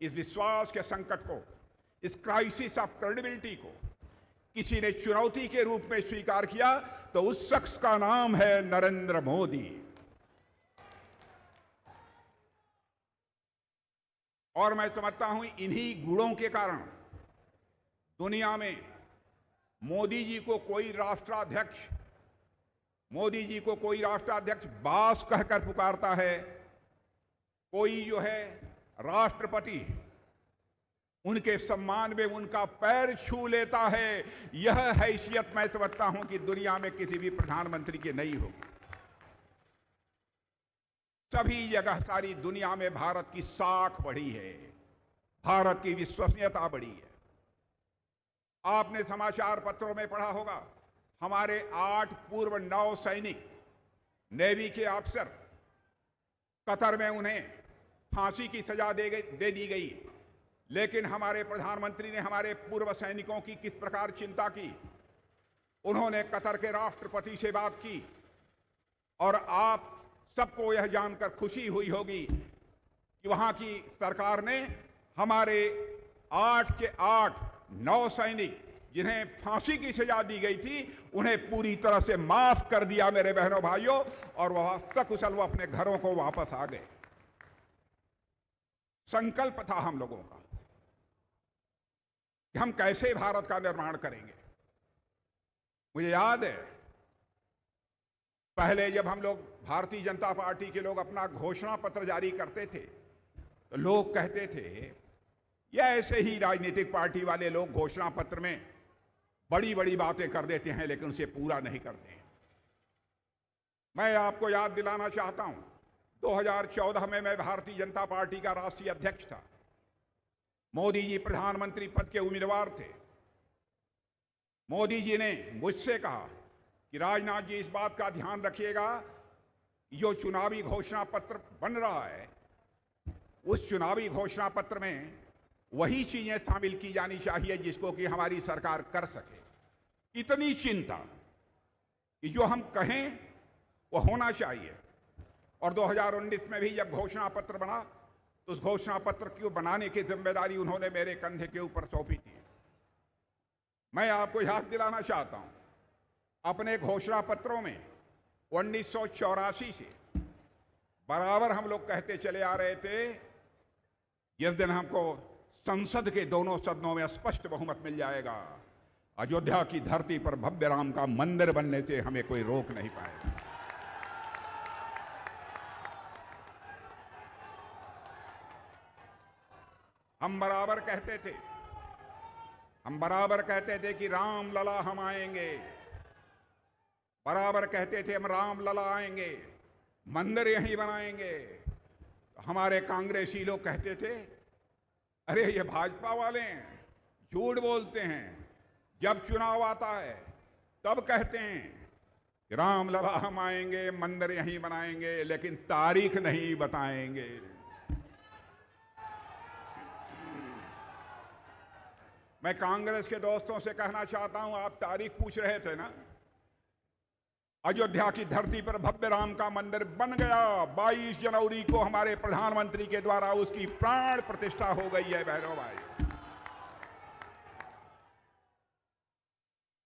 इस विश्वास के संकट को, इस क्राइसिस ऑफ क्रेडिबिलिटी को किसी ने चुनौती के रूप में स्वीकार किया तो उस शख्स का नाम है नरेंद्र मोदी। और मैं समझता हूं इन्हीं गुणों के कारण दुनिया में मोदी जी को कोई राष्ट्राध्यक्ष बास कहकर पुकारता है, कोई जो है राष्ट्रपति उनके सम्मान में उनका पैर छू लेता है। यह हैसियत मैं समझता हूं कि दुनिया में किसी भी प्रधानमंत्री की नहीं होगी। सभी जगह सारी दुनिया में भारत की साख बढ़ी है, भारत की विश्वसनीयता बढ़ी है। आपने समाचार पत्रों में पढ़ा होगा, हमारे 8 पूर्व नौ सैनिक नेवी के अफसर, कतर में उन्हें फांसी की सजा दे दी गई। लेकिन हमारे प्रधानमंत्री ने हमारे पूर्व सैनिकों की किस प्रकार चिंता की। उन्होंने कतर के राष्ट्रपति से बात की और आप सबको यह जानकर खुशी हुई होगी कि वहां की सरकार ने हमारे 8 के 8 नौ सैनिक जिन्हें फांसी की सजा दी गई थी, उन्हें पूरी तरह से माफ कर दिया मेरे बहनों भाइयों, और वह सकुशल वो अपने घरों को वापस आ गए। संकल्प था हम लोगों का कि हम कैसे भारत का निर्माण करेंगे। मुझे याद है पहले जब हम लोग भारतीय जनता पार्टी के लोग अपना घोषणा पत्र जारी करते थे तो लोग कहते थे या ऐसे ही राजनीतिक पार्टी वाले लोग घोषणा पत्र में बड़ी बड़ी बातें कर देते हैं लेकिन उसे पूरा नहीं करते हैं। मैं आपको याद दिलाना चाहता हूं, 2014 में मैं भारतीय जनता पार्टी का राष्ट्रीय अध्यक्ष था। मोदी जी प्रधानमंत्री पद के उम्मीदवार थे। मोदी जी ने मुझसे कहा कि राजनाथ जी, इस बात का ध्यान रखिएगा, जो चुनावी घोषणा पत्र बन रहा है उस चुनावी घोषणा पत्र में वही चीजें शामिल की जानी चाहिए जिसको कि हमारी सरकार कर सके। इतनी चिंता कि जो हम कहें वो होना चाहिए। और 2019 में भी जब घोषणा पत्र बना तो उस घोषणा पत्र को बनाने की जिम्मेदारी उन्होंने मेरे कंधे के ऊपर सौंपी थी। मैं आपको याद दिलाना चाहता हूं, अपने घोषणा पत्रों में 1984 से बराबर हम लोग कहते चले आ रहे थे, जिस दिन हमको संसद के दोनों सदनों में स्पष्ट बहुमत मिल जाएगा, अयोध्या की धरती पर भव्य राम का मंदिर बनने से हमें कोई रोक नहीं पाएगा। हम बराबर कहते थे कि राम लला हम आएंगे, बराबर कहते थे हम राम लला आएंगे, मंदिर यहीं बनाएंगे। हमारे कांग्रेसी लोग कहते थे, अरे ये भाजपा वाले हैं, झूठ बोलते हैं, जब चुनाव आता है तब कहते हैं कि राम लला हम आएंगे, मंदिर यहीं बनाएंगे, लेकिन तारीख नहीं बताएंगे। मैं कांग्रेस के दोस्तों से कहना चाहता हूं, आप तारीख पूछ रहे थे ना, अयोध्या की धरती पर भव्य राम का मंदिर बन गया। 22 जनवरी को हमारे प्रधानमंत्री के द्वारा उसकी प्राण प्रतिष्ठा हो गई है बहनों भाई।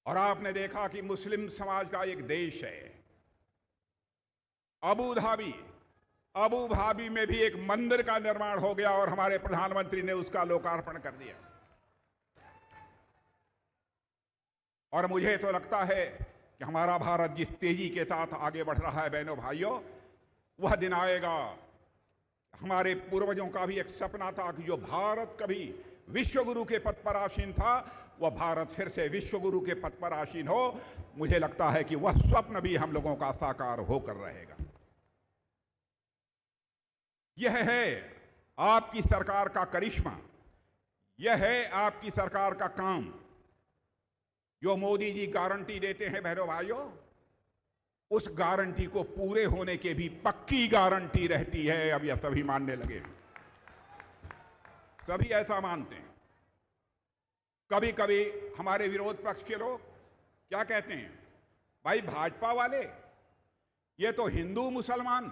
और आपने देखा कि मुस्लिम समाज का एक देश है अबू धाबी में भी एक मंदिर का निर्माण हो गया और हमारे प्रधानमंत्री ने उसका लोकार्पण कर दिया। और मुझे तो लगता है कि हमारा भारत जिस तेजी के साथ आगे बढ़ रहा है बहनों भाइयों, वह दिन आएगा। हमारे पूर्वजों का भी एक सपना था कि जो भारत कभी विश्वगुरु के पद पर आसीन था, वह भारत फिर से विश्वगुरु के पद पर आसीन हो। मुझे लगता है कि वह स्वप्न भी हम लोगों का साकार होकर रहेगा। यह है आपकी सरकार का करिश्मा, यह है आपकी सरकार का काम। जो मोदी जी गारंटी देते हैं बहनों भाइयों, उस गारंटी को पूरे होने के भी पक्की गारंटी रहती है। अब यह सभी मानने लगे, सभी ऐसा मानते हैं। कभी कभी हमारे विरोध पक्ष के लोग क्या कहते हैं, भाई भाजपा वाले ये तो हिंदू मुसलमान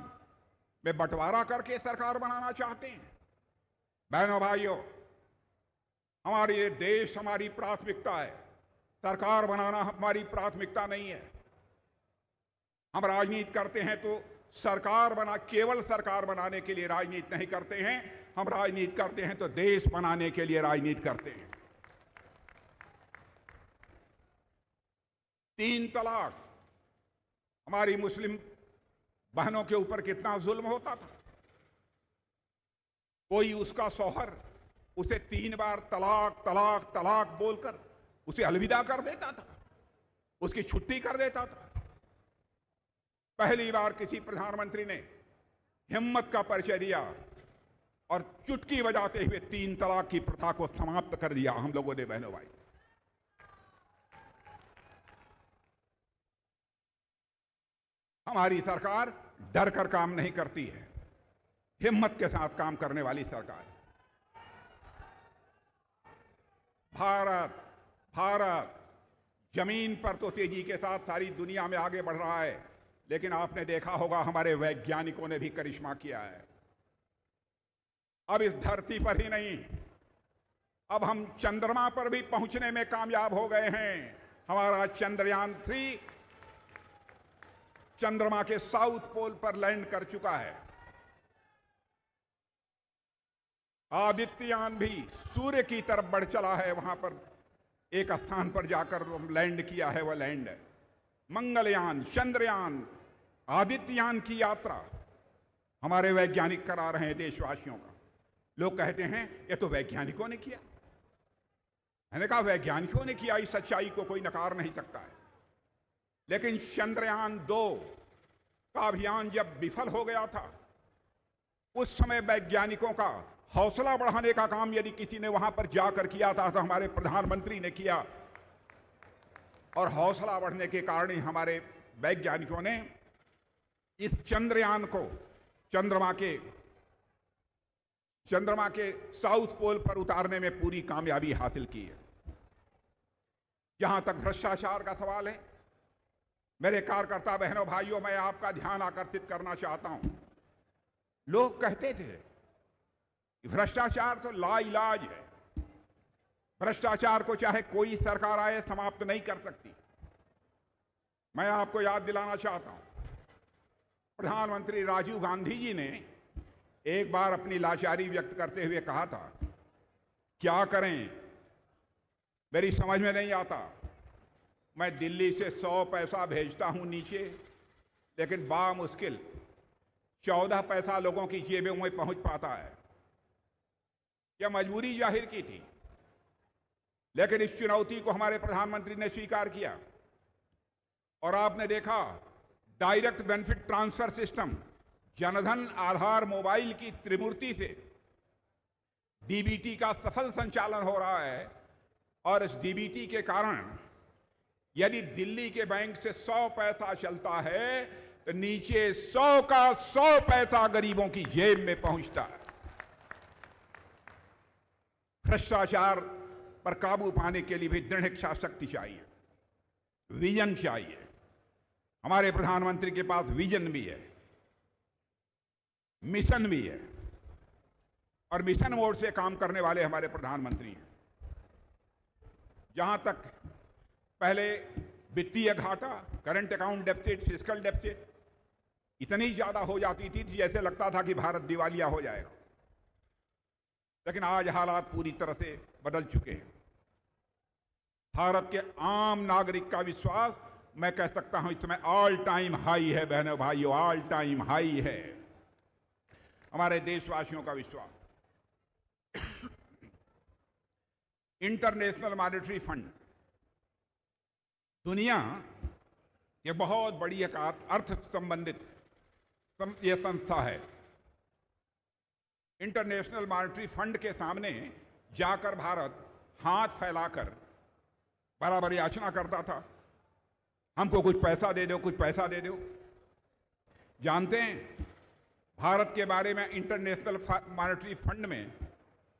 में बंटवारा करके सरकार बनाना चाहते हैं। बहनों भाइयों, हमारे ये देश हमारी प्राथमिकता है, सरकार बनाना हमारी प्राथमिकता नहीं है। हम राजनीति करते हैं तो केवल सरकार बनाने के लिए राजनीति नहीं करते हैं, हम राजनीति करते हैं तो देश बनाने के लिए राजनीति करते हैं। 3 तलाक हमारी मुस्लिम बहनों के ऊपर कितना जुल्म होता था। कोई उसका शौहर उसे 3 बार तलाक तलाक तलाक बोलकर उसे अलविदा कर देता था, उसकी छुट्टी कर देता था। पहली बार किसी प्रधानमंत्री ने हिम्मत का परिचय दिया और चुटकी बजाते हुए 3 तलाक की प्रथा को समाप्त कर दिया हम लोगों ने बहनों भाई। हमारी सरकार डर कर काम नहीं करती है, हिम्मत के साथ काम करने वाली सरकार है। भारत जमीन पर तो तेजी के साथ सारी दुनिया में आगे बढ़ रहा है, लेकिन आपने देखा होगा हमारे वैज्ञानिकों ने भी करिश्मा किया है। अब इस धरती पर ही नहीं, अब हम चंद्रमा पर भी पहुंचने में कामयाब हो गए हैं। हमारा चंद्रयान 3 चंद्रमा के साउथ पोल पर लैंड कर चुका है। आदित्ययान भी सूर्य की तरफ बढ़ चला है, वहां पर एक स्थान पर जाकर लैंड किया है, वह लैंड है। मंगलयान, चंद्रयान, आदित्ययान की यात्रा हमारे वैज्ञानिक करा रहे हैं देशवासियों का। लोग कहते हैं ये तो वैज्ञानिकों ने किया। मैंने कहा वैज्ञानिकों ने किया, इस सच्चाई को कोई नकार नहीं सकता है। लेकिन चंद्रयान 2 का अभियान जब विफल हो गया था, उस समय वैज्ञानिकों का हौसला बढ़ाने का काम यदि किसी ने वहां पर जाकर किया था तो हमारे प्रधानमंत्री ने किया। और हौसला बढ़ने के कारण ही हमारे वैज्ञानिकों ने इस चंद्रयान को चंद्रमा के साउथ पोल पर उतारने में पूरी कामयाबी हासिल की है। जहां तक भ्रष्टाचार का सवाल है, मेरे कार्यकर्ता बहनों भाइयों, मैं आपका ध्यान आकर्षित करना चाहता हूं। लोग कहते थे कि भ्रष्टाचार तो लाइलाज है, भ्रष्टाचार को चाहे कोई सरकार आए समाप्त नहीं कर सकती। मैं आपको याद दिलाना चाहता हूं, प्रधानमंत्री राजीव गांधी जी ने एक बार अपनी लाचारी व्यक्त करते हुए कहा था, क्या करें मेरी समझ में नहीं आता, मैं दिल्ली से 100 पैसा भेजता हूं नीचे, लेकिन बामुश्किल 14 पैसा लोगों की जेबों में पहुंच पाता है। यह मजबूरी जाहिर की थी, लेकिन इस चुनौती को हमारे प्रधानमंत्री ने स्वीकार किया। और आपने देखा direct benefit transfer system, Jan Dhan Aadhaar mobile की त्रिमूर्ति से डीबीटी का सफल संचालन हो रहा है। और इस डीबीटी के कारण यदि दिल्ली के बैंक से 100 पैसा चलता है तो नीचे 100 का 100 पैसा गरीबों की जेब में पहुंचता है। भ्रष्टाचार पर काबू पाने के लिए भी दृढ़ इच्छा शक्ति चाहिए, विजन चाहिए। हमारे प्रधानमंत्री के पास विजन भी है, मिशन भी है, और मिशन मोड से काम करने वाले हमारे प्रधानमंत्री हैं। जहां तक पहले वित्तीय घाटा, current account deficit, fiscal deficit इतनी ज्यादा हो जाती थी जैसे लगता था कि भारत दिवालिया हो जाएगा, लेकिन आज हालात पूरी तरह से बदल चुके हैं। भारत के आम नागरिक का विश्वास, मैं कह सकता हूं, इस समय ऑल टाइम हाई है। बहनों भाइयों, ऑल टाइम हाई है हमारे देशवासियों का विश्वास। इंटरनेशनल मॉनेटरी फंड दुनिया ये बहुत बड़ी एक अर्थ संबंधित ये संस्था है। इंटरनेशनल मॉनेटरी फंड के सामने जाकर भारत हाथ फैलाकर बराबर याचना करता था, हमको कुछ पैसा दे दो, कुछ पैसा दे दो। जानते हैं भारत के बारे में इंटरनेशनल मॉनेटरी फंड में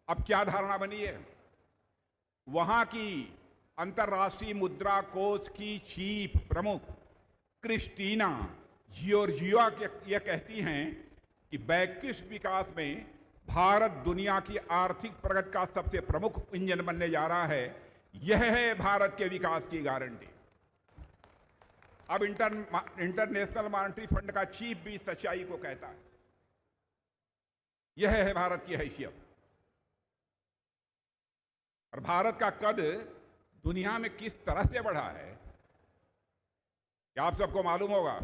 अब क्या धारणा बनी है? वहां की अंतर्राष्ट्रीय मुद्रा कोष की चीफ प्रमुख क्रिस्टीना जियोर्जिया ये कहती हैं कि वैश्विक विकास में भारत दुनिया की आर्थिक प्रगति का सबसे प्रमुख इंजन बनने जा रहा है। यह है भारत के विकास की गारंटी। अब इंटरनेशनल मॉनेटरी फंड का चीफ भी सच्चाई को कहता है। यह है भारत की हैसियत। और भारत का कद दुनिया में किस तरह से बढ़ा है क्या आप सबको मालूम होगा?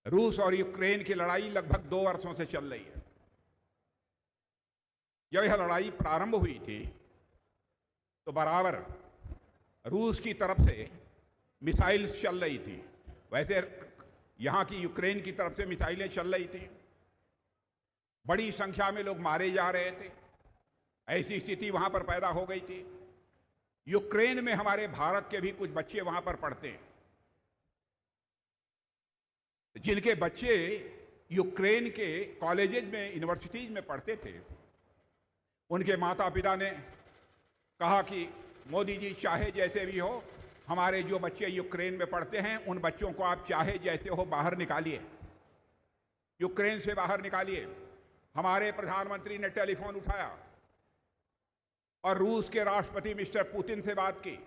रूस और यूक्रेन की लड़ाई लगभग 2 वर्षों से चल रही है। जब यह लड़ाई प्रारंभ हुई थी तो बराबर रूस की तरफ से मिसाइल्स चल रही थी, वैसे यहां की यूक्रेन की तरफ से मिसाइलें चल रही थी। बड़ी संख्या में लोग मारे जा रहे थे, ऐसी स्थिति वहां पर पैदा हो गई थी। यूक्रेन में हमारे भारत के भी कुछ बच्चे वहां पर पढ़ते हैं। जिनके बच्चे यूक्रेन के कॉलेजेज में, यूनिवर्सिटीज में पढ़ते थे, उनके माता पिता ने कहा कि मोदी जी चाहे जैसे भी हो, हमारे जो बच्चे यूक्रेन में पढ़ते हैं उन बच्चों को आप चाहे जैसे हो बाहर निकालिए, यूक्रेन से बाहर निकालिए। हमारे प्रधानमंत्री ने टेलीफोन उठाया और रूस के राष्ट्रपति मिस्टर पुतिन से बात की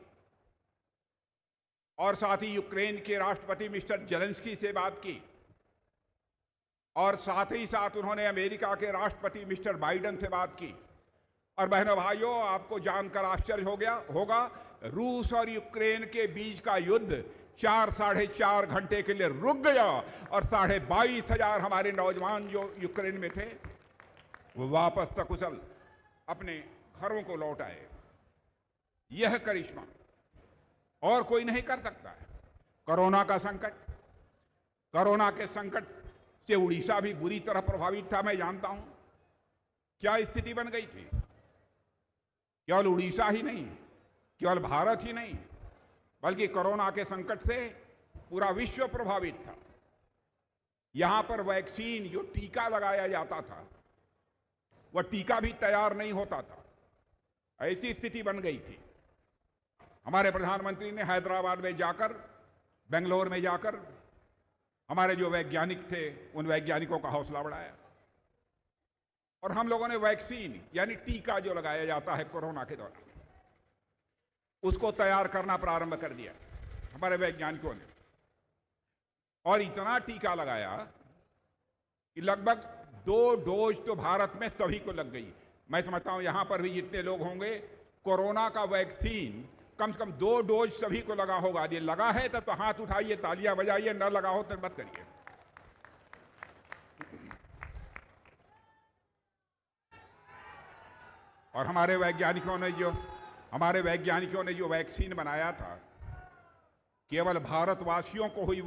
और साथ ही यूक्रेन के राष्ट्रपति मिस्टर जेलेंस्की से बात की और साथ ही साथ उन्होंने अमेरिका के राष्ट्रपति मिस्टर बाइडेन से बात की। और बहनों भाइयों, आपको जानकर आश्चर्य हो गया होगा, रूस और यूक्रेन के बीच का युद्ध 4-4.5 घंटे के लिए रुक गया और 22,500 हमारे नौजवान जो यूक्रेन में थे वो वापस सकुशल अपने घरों को लौट आए। यह करिश्मा और कोई नहीं कर सकता है। कोरोना का संकट, कोरोना के संकट से उड़ीसा भी बुरी तरह प्रभावित था, मैं जानता हूं। क्या स्थिति बन गई थी? केवल उड़ीसा ही नहीं, केवल भारत ही नहीं, बल्कि कोरोना के संकट से पूरा विश्व प्रभावित था। यहां पर वैक्सीन, जो टीका लगाया जाता था, वह टीका भी तैयार नहीं होता था। ऐसी स्थिति बन गई थी। हमारे प्रधानमंत्री ने हैदराबाद में जाकर, बेंगलोर में जाकर हमारे जो वैज्ञानिक थे उन वैज्ञानिकों का हौसला बढ़ाया और हम लोगों ने वैक्सीन यानी टीका जो लगाया जाता है कोरोना के दौरान, उसको तैयार करना प्रारंभ कर दिया हमारे वैज्ञानिकों ने। और इतना टीका लगाया कि लगभग 2 डोज तो भारत में सभी को लग गई। मैं समझता हूं यहां पर भी जितने लोग होंगे, कोरोना का वैक्सीन कम से कम 2 डोज सभी को लगा होगा। यदि लगा है तब तो हाथ उठाइए, तालियां बजाइए, न लगा हो तो मत करिए। और हमारे वैज्ञानिकों ने जो वैक्सीन बनाया था, केवल भारतवासियों को ही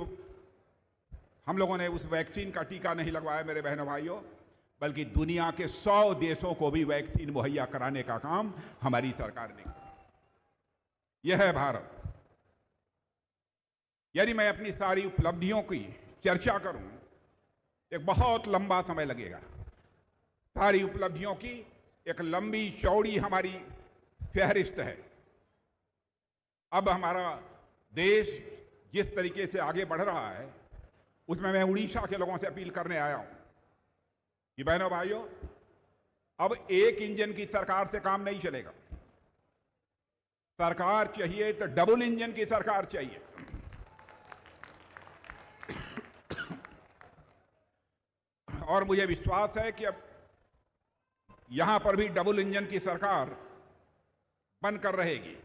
हम लोगों ने उस वैक्सीन का टीका नहीं लगवाया मेरे बहनों भाइयों, बल्कि दुनिया के 100 देशों को भी वैक्सीन मुहैया कराने का काम हमारी सरकार ने किया। यह है भारत। यदि मैं अपनी सारी उपलब्धियों की चर्चा करूं, एक बहुत लंबा समय लगेगा। सारी उपलब्धियों की एक लंबी चौड़ी हमारी फहरिस्त है। अब हमारा देश जिस तरीके से आगे बढ़ रहा है, उसमें मैं उड़ीसा के लोगों से अपील करने आया हूं कि बहनों भाइयों, अब एक इंजन की सरकार से काम नहीं चलेगा। सरकार चाहिए तो डबल इंजन की सरकार चाहिए। और मुझे विश्वास है कि अब यहां पर भी डबल इंजन की सरकार बनकर रहेगी।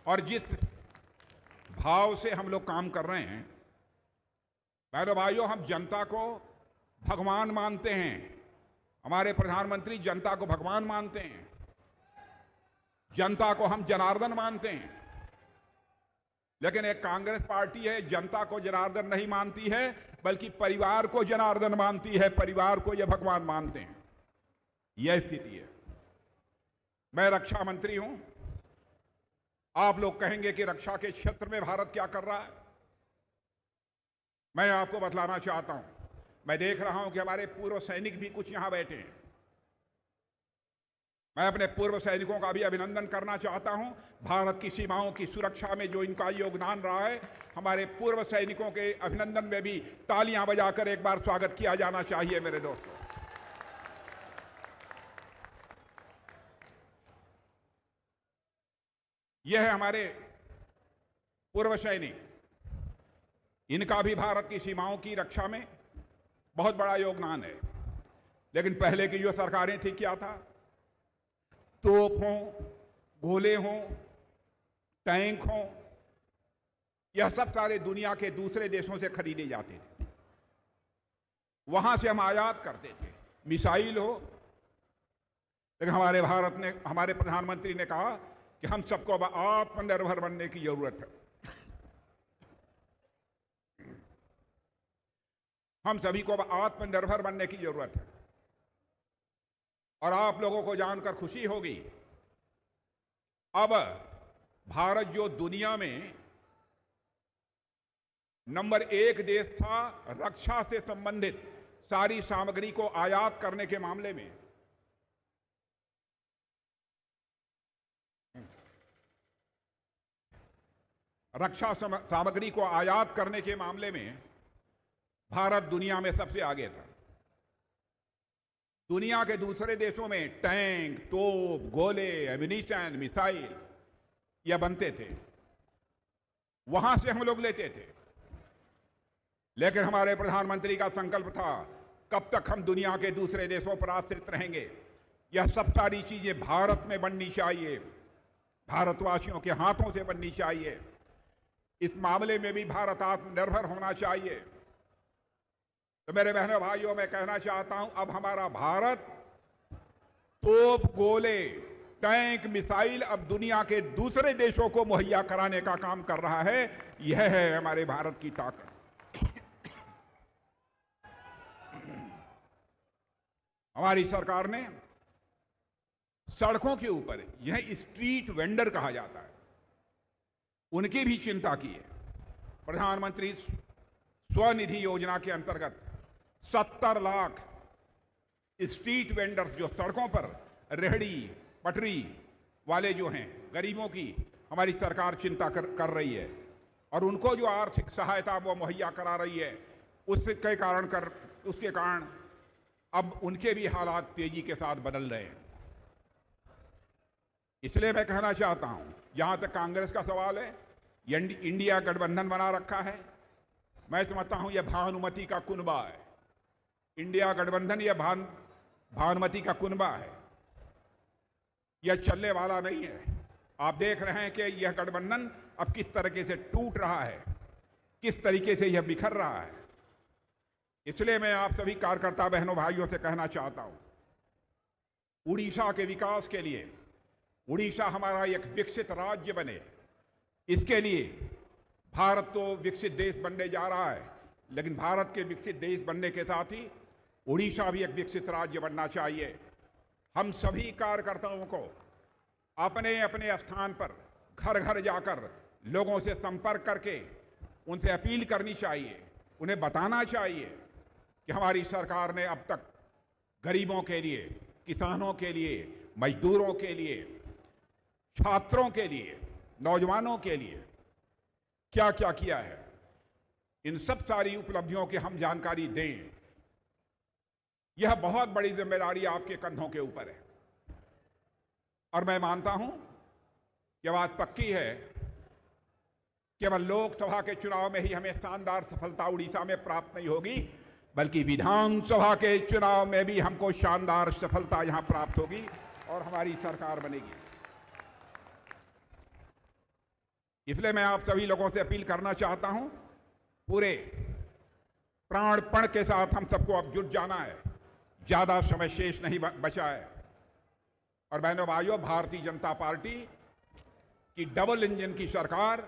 और जिस भाव से हम लोग काम कर रहे हैं, बहनों भाइयों, हम जनता को भगवान मानते हैं। हमारे प्रधानमंत्री जनता को भगवान मानते हैं, जनता को हम जनार्दन मानते हैं। लेकिन एक कांग्रेस पार्टी है, जनता को जनार्दन नहीं मानती है, बल्कि परिवार को जनार्दन मानती है, परिवार को यह भगवान मानते हैं। यह स्थिति है। मैं रक्षा मंत्री हूं। आप लोग कहेंगे कि रक्षा के क्षेत्र में भारत क्या कर रहा है। मैं आपको बतलाना चाहता हूं। मैं देख रहा हूं कि हमारे पूर्व सैनिक भी कुछ यहां बैठे हैं। मैं अपने पूर्व सैनिकों का भी अभिनंदन करना चाहता हूं। भारत की सीमाओं की सुरक्षा में जो इनका योगदान रहा है, हमारे पूर्व सैनिकों के अभिनंदन में भी तालियां बजाकर एक बार स्वागत किया जाना चाहिए मेरे दोस्तों। यह है हमारे पूर्व सैनिक। इनका भी भारत की सीमाओं की रक्षा में बहुत बड़ा योगदान है। लेकिन पहले की जो सरकारें थी, क्या था? तोप हों, गोले हों, टैंक हों, यह सब सारे दुनिया के दूसरे देशों से खरीदे जाते थे। वहां से हम आयात करते थे। मिसाइल हो, लेकिन हमारे प्रधानमंत्री ने कहा कि हम सबको अब आत्मनिर्भर बनने की जरूरत है। हम सभी को अब आत्मनिर्भर बनने की जरूरत है। और आप लोगों को जानकर खुशी होगी, अब भारत जो दुनिया में नंबर 1 देश था रक्षा से संबंधित सारी सामग्री को आयात करने के मामले में। रक्षा सामग्री को आयात करने के मामले में भारत दुनिया में सबसे आगे था। दुनिया के दूसरे देशों में टैंक, तोप, गोले, एम्यूनिशन, मिसाइल यह बनते थे, वहां से हम लोग लेते थे। लेकिन हमारे प्रधानमंत्री का संकल्प था कब तक हम दुनिया के दूसरे देशों पर आश्रित रहेंगे, यह सब सारी चीजें भारत में बननी चाहिए, भारतवासियों के हाथों से बननी चाहिए। इस मामले में भी भारत आत्मनिर्भर होना चाहिए। तो मेरे बहनों भाइयों, मैं कहना चाहता हूं, अब हमारा भारत तोप, गोले, टैंक, मिसाइल अब दुनिया के दूसरे देशों को मुहैया कराने का काम कर रहा है। यह है हमारे भारत की ताकत। हमारी सरकार ने सड़कों के ऊपर, यह स्ट्रीट वेंडर कहा जाता है, उनकी भी चिंता की है। प्रधानमंत्री स्वनिधि योजना के अंतर्गत 70 लाख स्ट्रीट वेंडर्स जो सड़कों पर रेहड़ी पटरी वाले जो हैं, गरीबों की हमारी सरकार चिंता कर रही है और उनको जो आर्थिक सहायता वो मुहैया करा रही है, उसके कारण अब उनके भी हालात तेजी के साथ बदल रहे हैं। इसलिए मैं कहना चाहता हूं, जहां तक कांग्रेस का सवाल है, इंडिया गठबंधन बना रखा है, मैं समझता हूं यह भानुमति का कुनबा है। इंडिया गठबंधन यह भानुमति का कुनबा है, यह चलने वाला नहीं है। आप देख रहे हैं कि यह गठबंधन अब किस तरीके से टूट रहा है, किस तरीके से यह बिखर रहा है। इसलिए मैं आप सभी कार्यकर्ता बहनों भाइयों से कहना चाहता हूं, उड़ीसा के विकास के लिए, उड़ीसा हमारा एक विकसित राज्य बने, इसके लिए भारत तो विकसित देश बनने जा रहा है, लेकिन भारत के विकसित देश बनने के साथ ही उड़ीसा भी एक विकसित राज्य बनना चाहिए। हम सभी कार्यकर्ताओं को अपने अपने स्थान पर घर घर जाकर लोगों से संपर्क करके उनसे अपील करनी चाहिए, उन्हें बताना चाहिए कि हमारी सरकार ने अब तक गरीबों के लिए, किसानों के लिए, मजदूरों के लिए, छात्रों के लिए, नौजवानों के लिए क्या क्या किया है। इन सब सारी उपलब्धियों की हम जानकारी दें। यह बहुत बड़ी जिम्मेदारी आपके कंधों के ऊपर है और मैं मानता हूं यह बात पक्की है, केवल लोकसभा के चुनाव में ही हमें शानदार सफलता उड़ीसा में प्राप्त नहीं होगी, बल्कि विधानसभा के चुनाव में भी हमको शानदार सफलता यहां प्राप्त होगी और हमारी सरकार बनेगी। इसलिए मैं आप सभी लोगों से अपील करना चाहता हूं, पूरे प्राणपण के साथ हम सबको अब जुट जाना है, ज्यादा समय शेष नहीं बचा है। और बहनों भाइयों, भारतीय जनता पार्टी की डबल इंजन की सरकार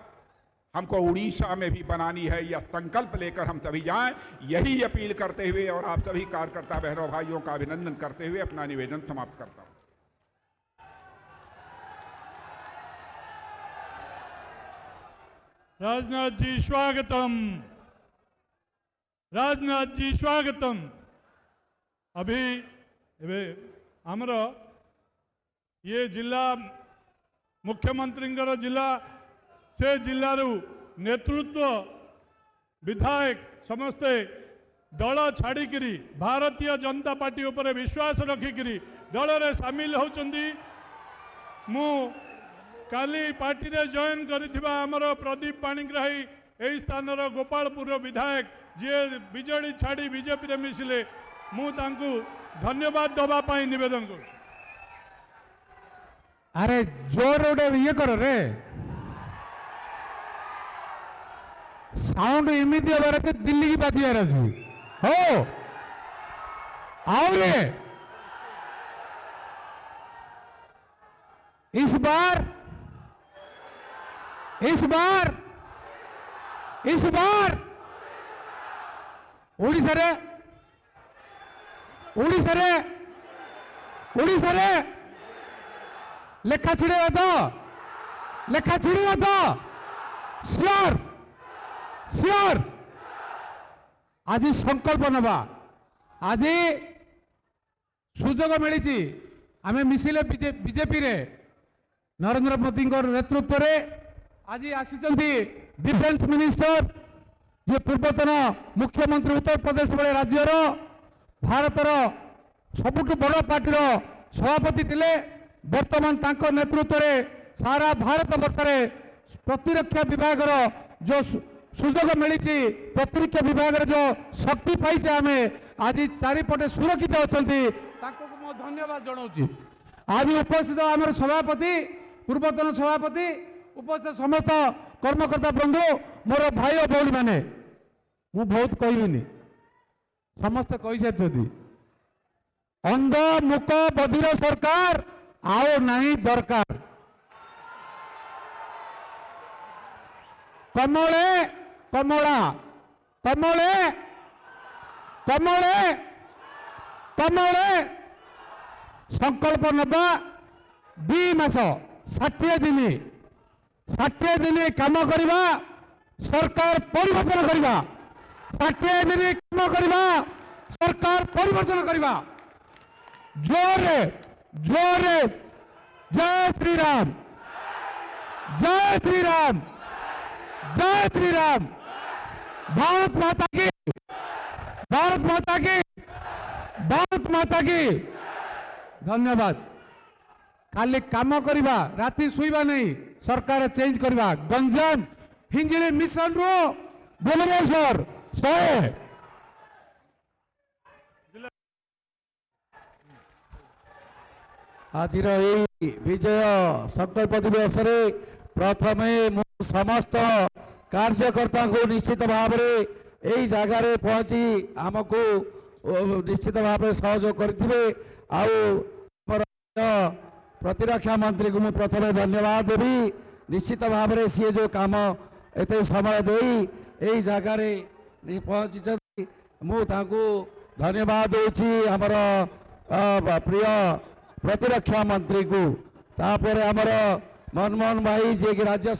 हमको उड़ीसा में भी बनानी है, यह संकल्प लेकर हम सभी जाएं। यही अपील करते हुए और आप सभी कार्यकर्ता बहनों भाइयों का अभिनंदन करते हुए अपना निवेदन समाप्त करता हूं। राजनाथ जी स्वागतम, राजनाथ जी स्वागतम। अभी आमर ये जिला मुख्यमंत्री जिला से जिलू नेतृत्व विधायक समस्ते दल छाड़िकी भारतीय जनता पार्टी उपर विश्वास रखिकी दल रे सामिल होचंदी। मु काली पार्टी रे जॉइन करिथिबा हमर प्रदीप पाणिग्राही एही स्थानर गोपालपुर विधायक जे बीजेडी छाड़ी बीजेपी रे मिसिले, मु तांकु धन्यवाद दबा पाई निवेदन कर। अरे जोर उड़े ये करो रे, साउंड इमिडिया बारे दिल्ली की बात यार जी हो आओ रे। इस बार उड़ीसा रे लेखा छिड़े तो श्योर आज संकल्प नवा आज सुजोग मिली आम मिसिले बीजेपी रे नरेंद्र मोदी नेतृत्व रे आज आसी डिफेन्स मिनिस्टर जे पूर्वतन मुख्यमंत्री उत्तर प्रदेश वाले राज्यर भारतर सबुठ बड़ पार्टीर सभापति थे वर्तमान तांको नेतृत्व रे सारा भारत वर्ष में प्रतिरक्षा विभाग जो सुजोग मिली प्रतिरक्षा विभाग जो शक्ति पाई आम आज चारिपटे सुरक्षित अच्छा धन्यवाद जनाऊँ। आज उपस्थित आम सभापति पूर्वतन सभापति उपस्थित समस्त कर्मकर्ता बंधु मोर भाई और भौणी मैंने मु बहुत कहबिनी समस्त कही सारी अंध मुक बधिर सरकार आओ नहीं दरकार कमले कमला कमले कमले कमले संकल्प नवा 2 मास 60 दिन काम करवा सरकार परिवर्तन करवा 60 दिन काम करवा सरकार परिवर्तन करवा जोरे जोरे जय श्री राम जय श्री राम जय श्री राम भारत माता की भारत माता की भारत माता की धन्यवाद। खाली काम करवा राति शुवा नहीं सरकार चेंज करवा गंजाम हिंजिली मिशन रो भुवनेश्वर 100 आज विजय संकल्प दिवस प्रथमे समस्त कार्यकर्ता को निश्चित भाव में जगार पहुंची आमको निश्चित भाव में सहयोग करते प्रतिरक्षा मंत्री को मुझे प्रथम धन्यवाद देवी निश्चित भाव में सी जो काम एत समय दे यही जगार पहुंची मुझे धन्यवाद दूसरी आमर प्रिय प्रतिरक्षा मंत्री को तापर आमर मनमोहन भाई जे कि राज्य